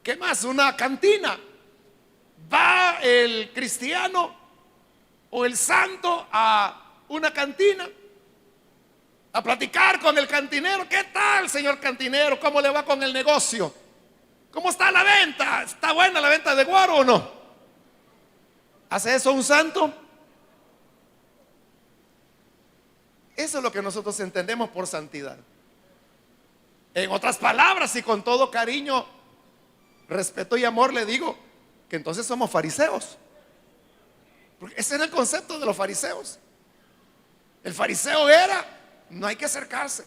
¿Qué más? Una cantina. Va el cristiano o el santo a una cantina a platicar con el cantinero. ¿Qué tal, señor cantinero? ¿Cómo le va con el negocio? ¿Cómo está la venta? ¿Está buena la venta de guaro o no? ¿Hace eso un santo? Eso es lo que nosotros entendemos por santidad. En otras palabras, y con todo cariño, respeto y amor, le digo que entonces somos fariseos. Porque ese era el concepto de los fariseos. El fariseo era: no hay que acercarse,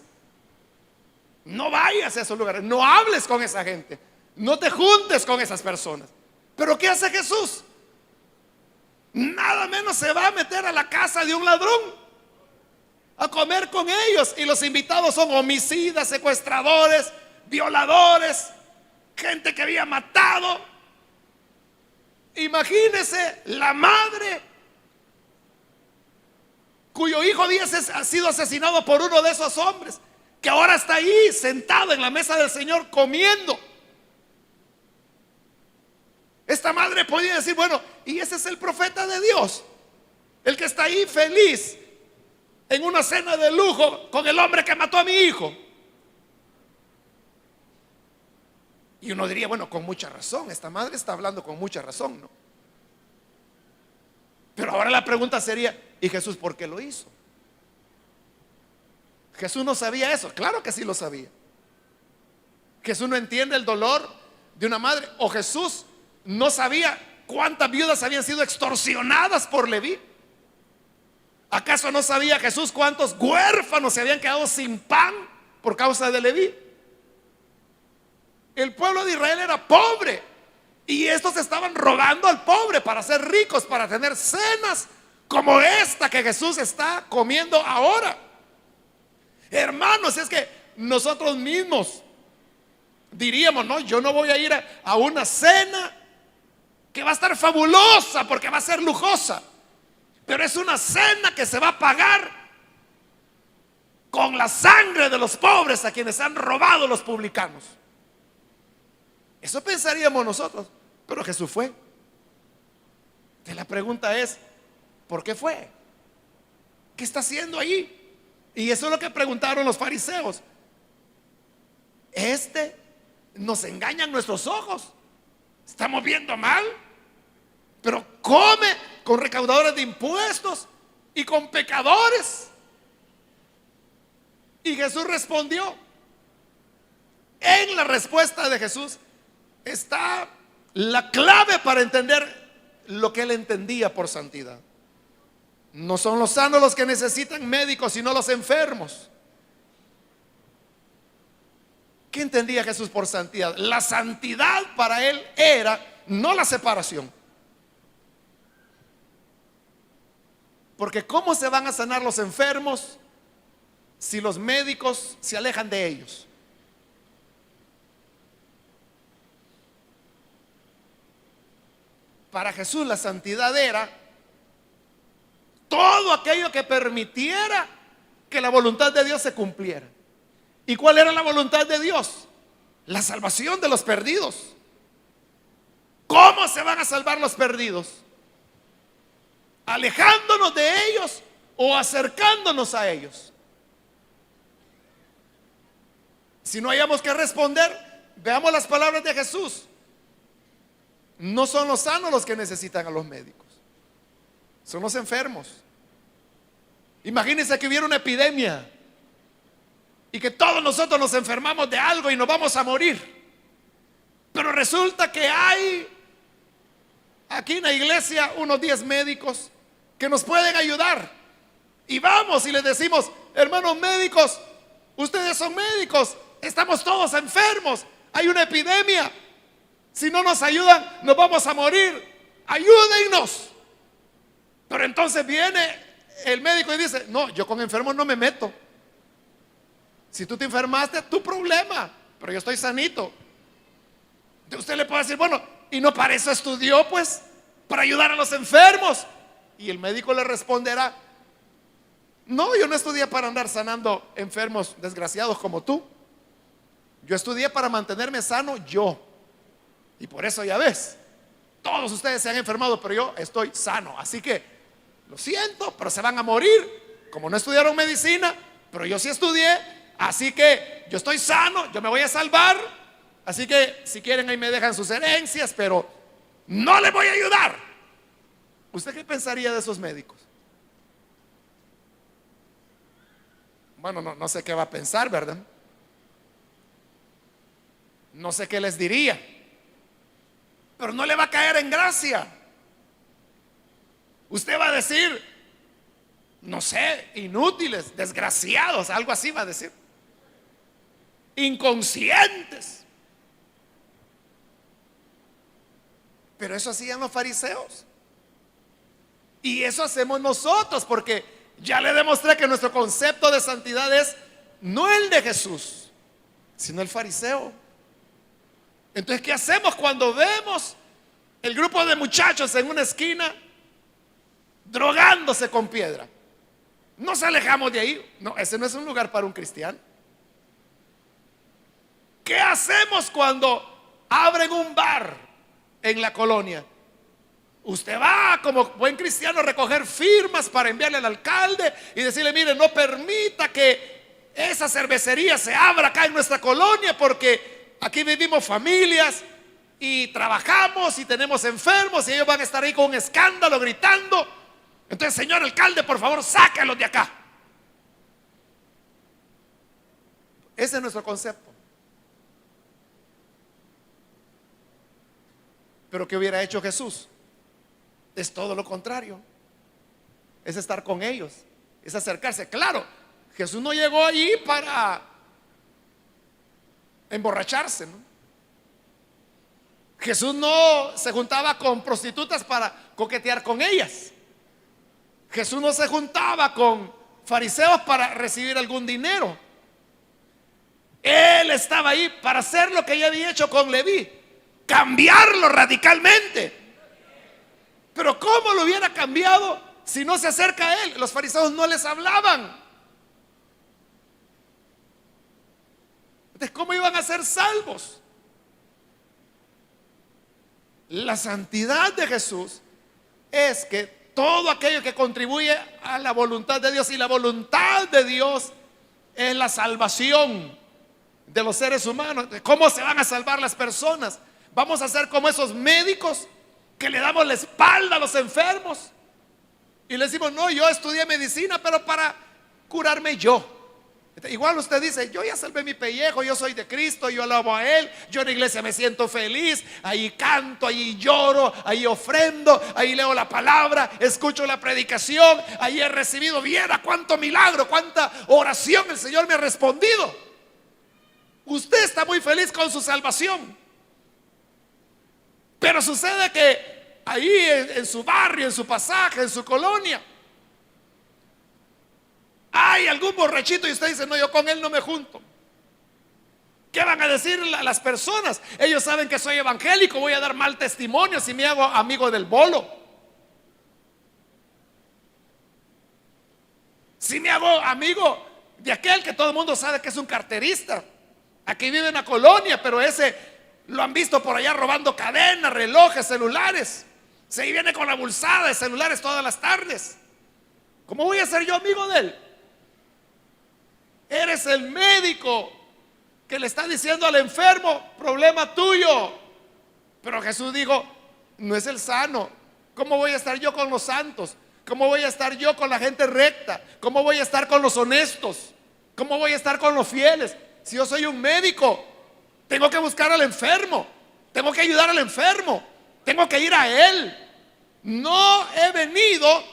no vayas a esos lugares, no hables con esa gente, no te juntes con esas personas. Pero ¿qué hace Jesús? Nada menos se va a meter a la casa de un ladrón a comer con ellos, y los invitados son homicidas, secuestradores, violadores, gente que había matado. Imagínese la madre cuyo hijo había sido asesinado por uno de esos hombres, que ahora está ahí sentado en la mesa del Señor comiendo. Esta madre podía decir: bueno, y ese es el profeta de Dios, el que está ahí feliz en una cena de lujo con el hombre que mató a mi hijo. Y uno diría: bueno, con mucha razón, esta madre está hablando con mucha razón, ¿no? Pero ahora la pregunta sería: ¿y Jesús por qué lo hizo? Jesús no sabía eso. Claro que sí lo sabía. Jesús no entiende el dolor de una madre. O Jesús no sabía cuántas viudas habían sido extorsionadas por Leví. ¿Acaso no sabía Jesús cuántos huérfanos se habían quedado sin pan por causa de Leví? El pueblo de Israel era pobre, y estos estaban robando al pobre para ser ricos, para tener cenas como esta que Jesús está comiendo ahora. Hermanos, es que nosotros mismos diríamos: no, yo no voy a ir a una cena que va a estar fabulosa porque va a ser lujosa, pero es una cena que se va a pagar con la sangre de los pobres a quienes han robado los publicanos. Eso pensaríamos nosotros, pero Jesús fue. Entonces la pregunta es: ¿por qué fue? ¿Qué está haciendo ahí? Y eso es lo que preguntaron los fariseos. Nos engañan nuestros ojos, estamos viendo mal, pero come con recaudadores de impuestos y con pecadores. Y Jesús respondió. En la respuesta de Jesús está la clave para entender lo que él entendía por santidad. No son los sanos los que necesitan médicos, sino los enfermos. ¿Qué entendía Jesús por santidad? La santidad para él era no la separación. Porque ¿cómo se van a sanar los enfermos si los médicos se alejan de ellos? Para Jesús la santidad era todo aquello que permitiera que la voluntad de Dios se cumpliera. ¿Y cuál era la voluntad de Dios? La salvación de los perdidos. ¿Cómo se van a salvar los perdidos? ¿Alejándonos de ellos o acercándonos a ellos? Si no hayamos que responder, veamos las palabras de Jesús. No son los sanos los que necesitan a los médicos, son los enfermos. Imagínense que hubiera una epidemia y que todos nosotros nos enfermamos de algo y nos vamos a morir. Pero resulta que hay aquí en la iglesia unos 10 médicos que nos pueden ayudar. Y vamos y les decimos: hermanos médicos, ustedes son médicos, estamos todos enfermos, hay una epidemia. Si no nos ayudan, nos vamos a morir. Ayúdennos. Pero entonces viene el médico y dice: no, yo con enfermos no me meto. Si tú te enfermaste, tu problema, pero yo estoy sanito. Entonces usted le puede decir: bueno, y no para eso estudió, pues, para ayudar a los enfermos. Y el médico le responderá: No, yo no estudié para andar sanando enfermos desgraciados como tú. Yo estudié para mantenerme sano yo. Y por eso ya ves, todos ustedes se han enfermado, pero yo estoy sano. Así que, lo siento, pero se van a morir. Como no estudiaron medicina, pero yo sí estudié. Así que yo estoy sano, yo me voy a salvar. Así que si quieren ahí me dejan sus herencias, pero no les voy a ayudar. ¿Usted qué pensaría de esos médicos? Bueno, no sé qué va a pensar, ¿verdad? No sé qué les diría, pero no le va a caer en gracia. Usted va a decir, no sé, inútiles, desgraciados, algo así va a decir. Inconscientes. Pero eso hacían los fariseos. Y eso hacemos nosotros, porque ya le demostré que nuestro concepto de santidad es no el de Jesús, sino el fariseo. Entonces, ¿qué hacemos cuando vemos el grupo de muchachos en una esquina drogándose con piedra? Nos alejamos de ahí. No, ese no es un lugar para un cristiano. ¿Qué hacemos cuando abren un bar en la colonia? Usted va como buen cristiano a recoger firmas para enviarle al alcalde y decirle, mire, no permita que esa cervecería se abra acá en nuestra colonia, porque aquí vivimos familias y trabajamos y tenemos enfermos y ellos van a estar ahí con un escándalo gritando. Entonces, señor alcalde, por favor, sáquenlos de acá. Ese es nuestro concepto. Pero ¿qué hubiera hecho Jesús? Es todo lo contrario. Es estar con ellos, es acercarse. Claro, Jesús no llegó allí para emborracharse, ¿no? Jesús no se juntaba con prostitutas para coquetear con ellas. Jesús no se juntaba con fariseos para recibir algún dinero. Él estaba ahí para hacer lo que ya había hecho con Leví, cambiarlo radicalmente. Pero ¿cómo lo hubiera cambiado si no se acerca a él? Los fariseos no les hablaban. Entonces, ¿cómo iban a ser salvos? La santidad de Jesús es que todo aquello que contribuye a la voluntad de Dios, y la voluntad de Dios es la salvación de los seres humanos. ¿Cómo se van a salvar las personas? Vamos a ser como esos médicos que le damos la espalda a los enfermos y le decimos, no, yo estudié medicina, pero para curarme yo. Igual usted dice, yo ya salvé mi pellejo, yo soy de Cristo, yo alabo a Él, yo en la iglesia me siento feliz, ahí canto, ahí lloro, ahí ofrendo, ahí leo la palabra, escucho la predicación, ahí he recibido, viera cuánto milagro, cuánta oración el Señor me ha respondido. Usted está muy feliz con su salvación, pero sucede que ahí en su barrio, en su pasaje, en su colonia, hay algún borrachito y usted dice, no, yo con él no me junto. ¿Qué van a decir las personas? Ellos saben que soy evangélico, voy a dar mal testimonio si me hago amigo del bolo, si me hago amigo de aquel que todo el mundo sabe que es un carterista. Aquí vive en la colonia, pero ese lo han visto por allá robando cadenas, relojes, celulares. Se viene con la bolsada de celulares todas las tardes. ¿Cómo voy a ser yo amigo de él? Eres el médico que le está diciendo al enfermo, problema tuyo. Pero Jesús dijo, no es el sano. ¿Cómo voy a estar yo con los santos? ¿Cómo voy a estar yo con la gente recta? ¿Cómo voy a estar con los honestos? ¿Cómo voy a estar con los fieles? Si yo soy un médico, tengo que buscar al enfermo, tengo que ayudar al enfermo, tengo que ir a él. No he venido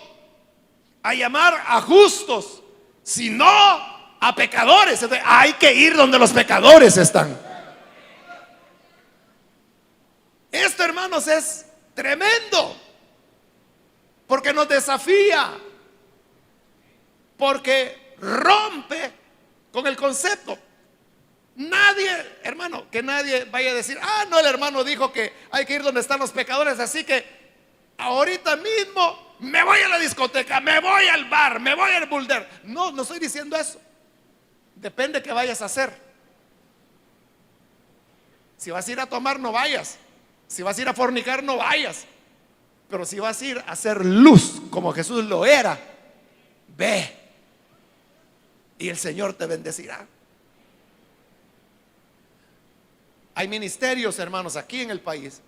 a llamar a justos, sino a pecadores. Entonces, hay que ir donde los pecadores están. Esto, hermanos, es tremendo, porque nos desafía, porque rompe con el concepto. Nadie, hermano, que nadie vaya a decir, no, el hermano dijo que hay que ir donde están los pecadores, así que ahorita mismo me voy a la discoteca, me voy al bar, me voy al boulder. No, no estoy diciendo eso. Depende qué vayas a hacer. Si vas a ir a tomar, no vayas. Si vas a ir a fornicar, no vayas. Pero si vas a ir a hacer luz como Jesús lo era, ve. Y el Señor te bendecirá. Hay ministerios, hermanos, aquí en el país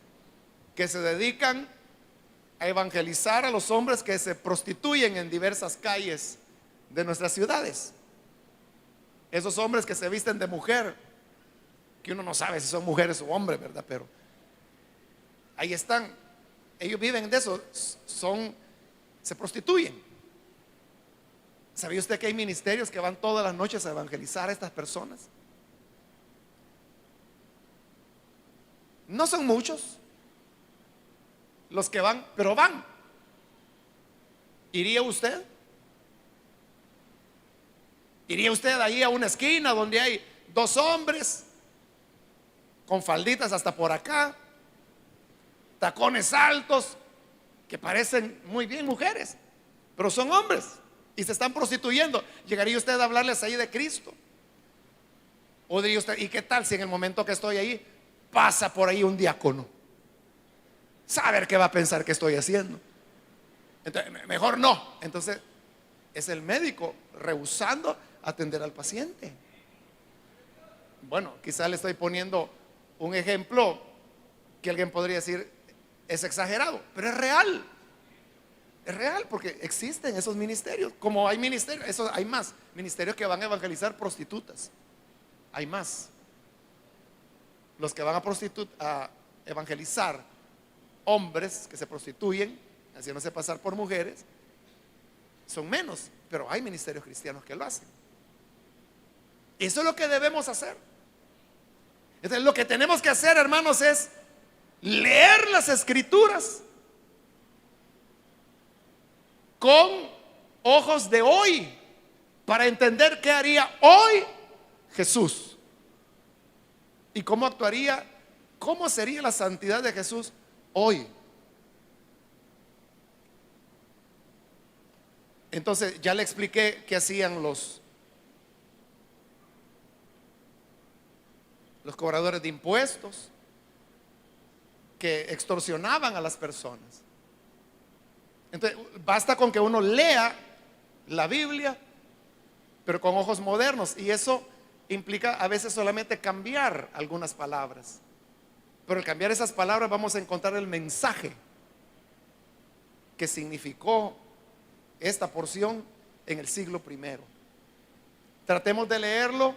que se dedican a evangelizar a los hombres que se prostituyen en diversas calles de nuestras ciudades. Esos hombres que se visten de mujer, que uno no sabe si son mujeres o hombres, ¿verdad? Pero ahí están. Ellos viven de eso, se prostituyen. ¿Sabía usted que hay ministerios que van todas las noches a evangelizar a estas personas? No son muchos los que van, pero van. ¿Iría usted? ¿Iría usted ahí a una esquina donde hay dos hombres con falditas hasta por acá, tacones altos, que parecen muy bien mujeres, pero son hombres y se están prostituyendo? ¿Llegaría usted a hablarles ahí de Cristo? ¿O diría usted, y qué tal si en el momento que estoy ahí pasa por ahí un diácono? Saber qué va a pensar que estoy haciendo. Entonces, mejor no. Entonces es el médico rehusando atender al paciente. Bueno, quizá le estoy poniendo un ejemplo que alguien podría decir es exagerado, pero es real. Es real porque existen esos ministerios. Como hay ministerios, eso, hay más ministerios que van a evangelizar prostitutas. Hay más. Los que van a evangelizar hombres que se prostituyen, haciéndose pasar por mujeres, son menos, pero hay ministerios cristianos que lo hacen. Eso es lo que debemos hacer. Entonces, lo que tenemos que hacer, hermanos, es leer las escrituras con ojos de hoy, para entender qué haría hoy Jesús y cómo actuaría, cómo sería la santidad de Jesús hoy. Entonces ya le expliqué qué hacían los cobradores de impuestos, que extorsionaban a las personas. Entonces basta con que uno lea la Biblia, pero con ojos modernos, y eso implica a veces solamente cambiar algunas palabras. Pero al cambiar esas palabras vamos a encontrar el mensaje que significó esta porción en el siglo primero. Tratemos de leerlo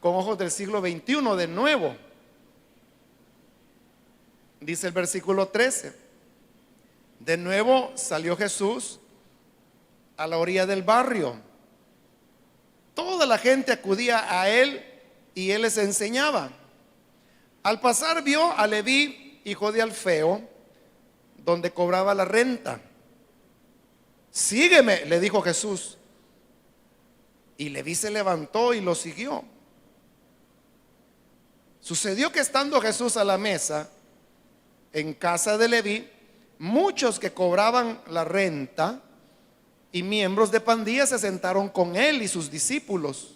con ojos del siglo XXI de nuevo. Dice el versículo 13: de nuevo salió Jesús a la orilla del barrio. Toda la gente acudía a él y él les enseñaba. Al pasar vio a Leví, hijo de Alfeo, donde cobraba la renta. Sígueme, le dijo Jesús. Y Leví se levantó y lo siguió. Sucedió que estando Jesús a la mesa en casa de Leví, muchos que cobraban la renta y miembros de pandillas se sentaron con él y sus discípulos,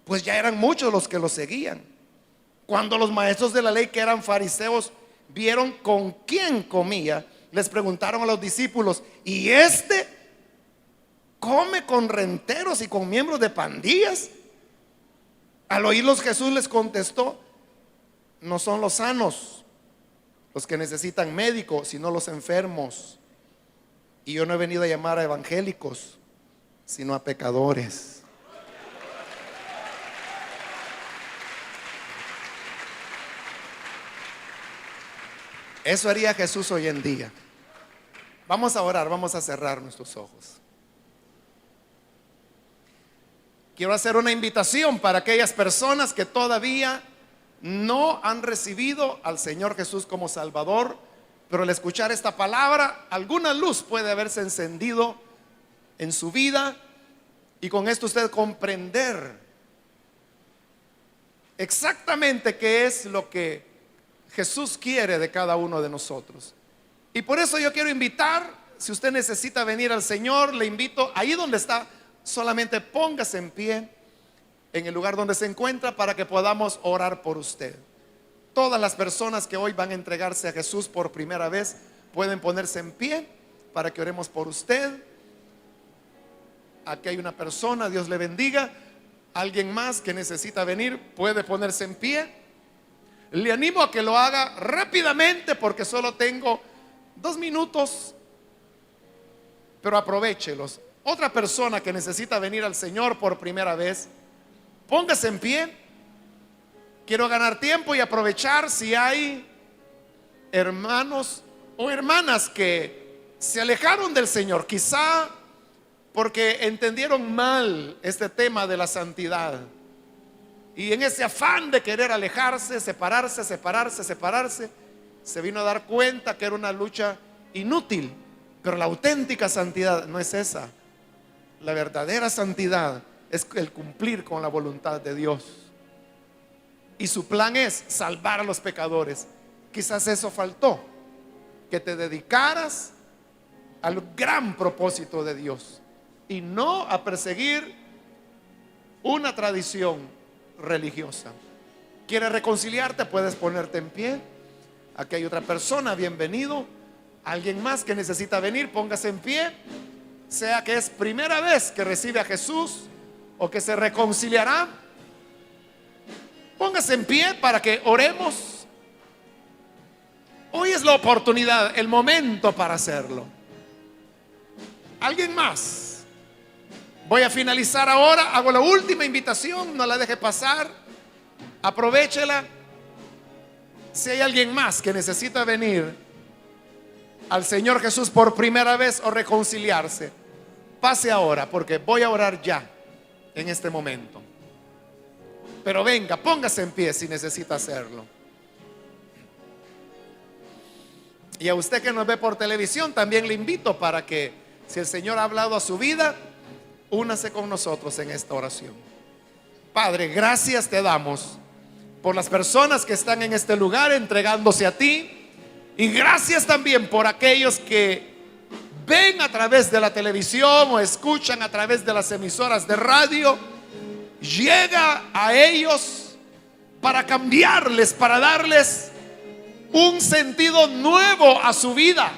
pues ya eran muchos los que lo seguían. Cuando los maestros de la ley, que eran fariseos, vieron con quién comía, les preguntaron a los discípulos: ¿y este come con renteros y con miembros de pandillas? Al oírlos, Jesús les contestó: no son los sanos los que necesitan médico, sino los enfermos. Y yo no he venido a llamar a evangélicos, sino a pecadores. Eso haría Jesús hoy en día. Vamos a orar, vamos a cerrar nuestros ojos. Quiero hacer una invitación para aquellas personas que todavía no han recibido al Señor Jesús como Salvador, pero al escuchar esta palabra, alguna luz puede haberse encendido en su vida, y con esto usted comprender exactamente qué es lo que Jesús quiere de cada uno de nosotros. Y por eso yo quiero invitar Si usted necesita venir al Señor, le invito, ahí donde está, solamente póngase en pie en el lugar donde se encuentra para que podamos orar por usted. Todas las personas que hoy van a entregarse a Jesús por primera vez pueden ponerse en pie para que oremos por usted. Aquí hay una persona, Dios le bendiga. Alguien más que necesita venir puede ponerse en pie. Le animo a que lo haga rápidamente porque solo tengo 2 minutos, pero aprovéchelos. Otra persona que necesita venir al Señor por primera vez, póngase en pie. Quiero ganar tiempo y aprovechar si hay hermanos o hermanas que se alejaron del Señor, quizá porque entendieron mal este tema de la santidad, y en ese afán de querer alejarse, separarse, se vino a dar cuenta que era una lucha inútil. Pero la auténtica santidad no es esa. La verdadera santidad es el cumplir con la voluntad de Dios, y su plan es salvar a los pecadores. Quizás eso faltó, que te dedicaras al gran propósito de Dios y no a perseguir una tradición religiosa. ¿Quieres reconciliarte? Puedes ponerte en pie. Aquí hay otra persona, bienvenido. Alguien más que necesita venir, póngase en pie. Sea que es primera vez que recibe a Jesús o que se reconciliará, póngase en pie para que oremos. Hoy es la oportunidad, el momento para hacerlo. ¿Alguien más? Voy a finalizar ahora. Hago la última invitación, no la deje pasar, aprovéchela. Si hay alguien más que necesita venir al Señor Jesús por primera vez o reconciliarse, pase ahora, porque voy a orar ya en este momento. Pero venga, póngase en pie si necesita hacerlo. Y a usted que nos ve por televisión, también le invito para que, si el Señor ha hablado a su vida, únase con nosotros en esta oración. Padre, gracias te damos por las personas que están en este lugar entregándose a ti, y gracias también por aquellos que ven a través de la televisión o escuchan a través de las emisoras de radio. Llega a ellos para cambiarles, para darles un sentido nuevo a su vida,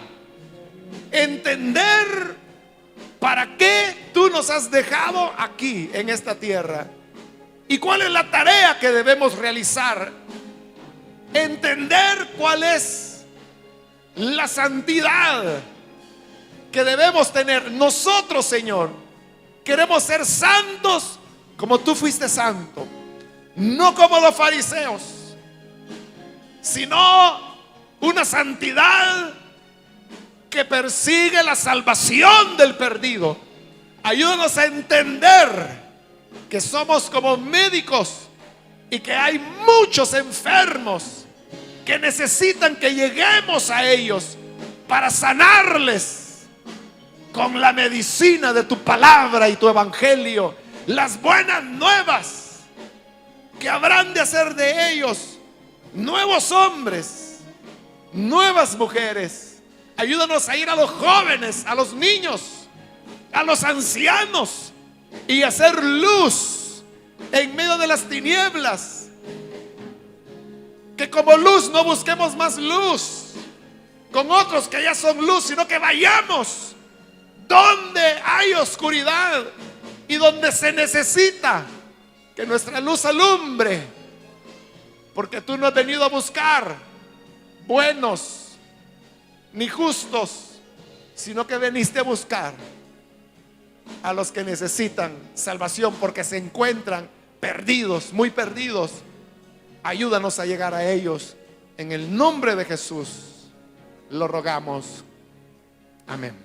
entender para qué tú nos has dejado aquí en esta tierra y cuál es la tarea que debemos realizar, entender cuál es la santidad que debemos tener. Nosotros, Señor, queremos ser santos como tú fuiste santo, no como los fariseos, sino una santidad que persigue la salvación del perdido. Ayúdanos a entender que somos como médicos y que hay muchos enfermos que necesitan que lleguemos a ellos para sanarles con la medicina de tu palabra y tu evangelio, las buenas nuevas que habrán de hacer de ellos nuevos hombres, nuevas mujeres. Ayúdanos a ir a los jóvenes, a los niños, a los ancianos, y hacer luz en medio de las tinieblas. Que como luz no busquemos más luz con otros que ya son luz, sino que vayamos donde hay oscuridad y donde se necesita que nuestra luz alumbre, porque tú no has venido a buscar buenos ni justos, sino que veniste a buscar a los que necesitan salvación, porque se encuentran perdidos, muy perdidos. Ayúdanos a llegar a ellos. En el nombre de Jesús lo rogamos. Amén.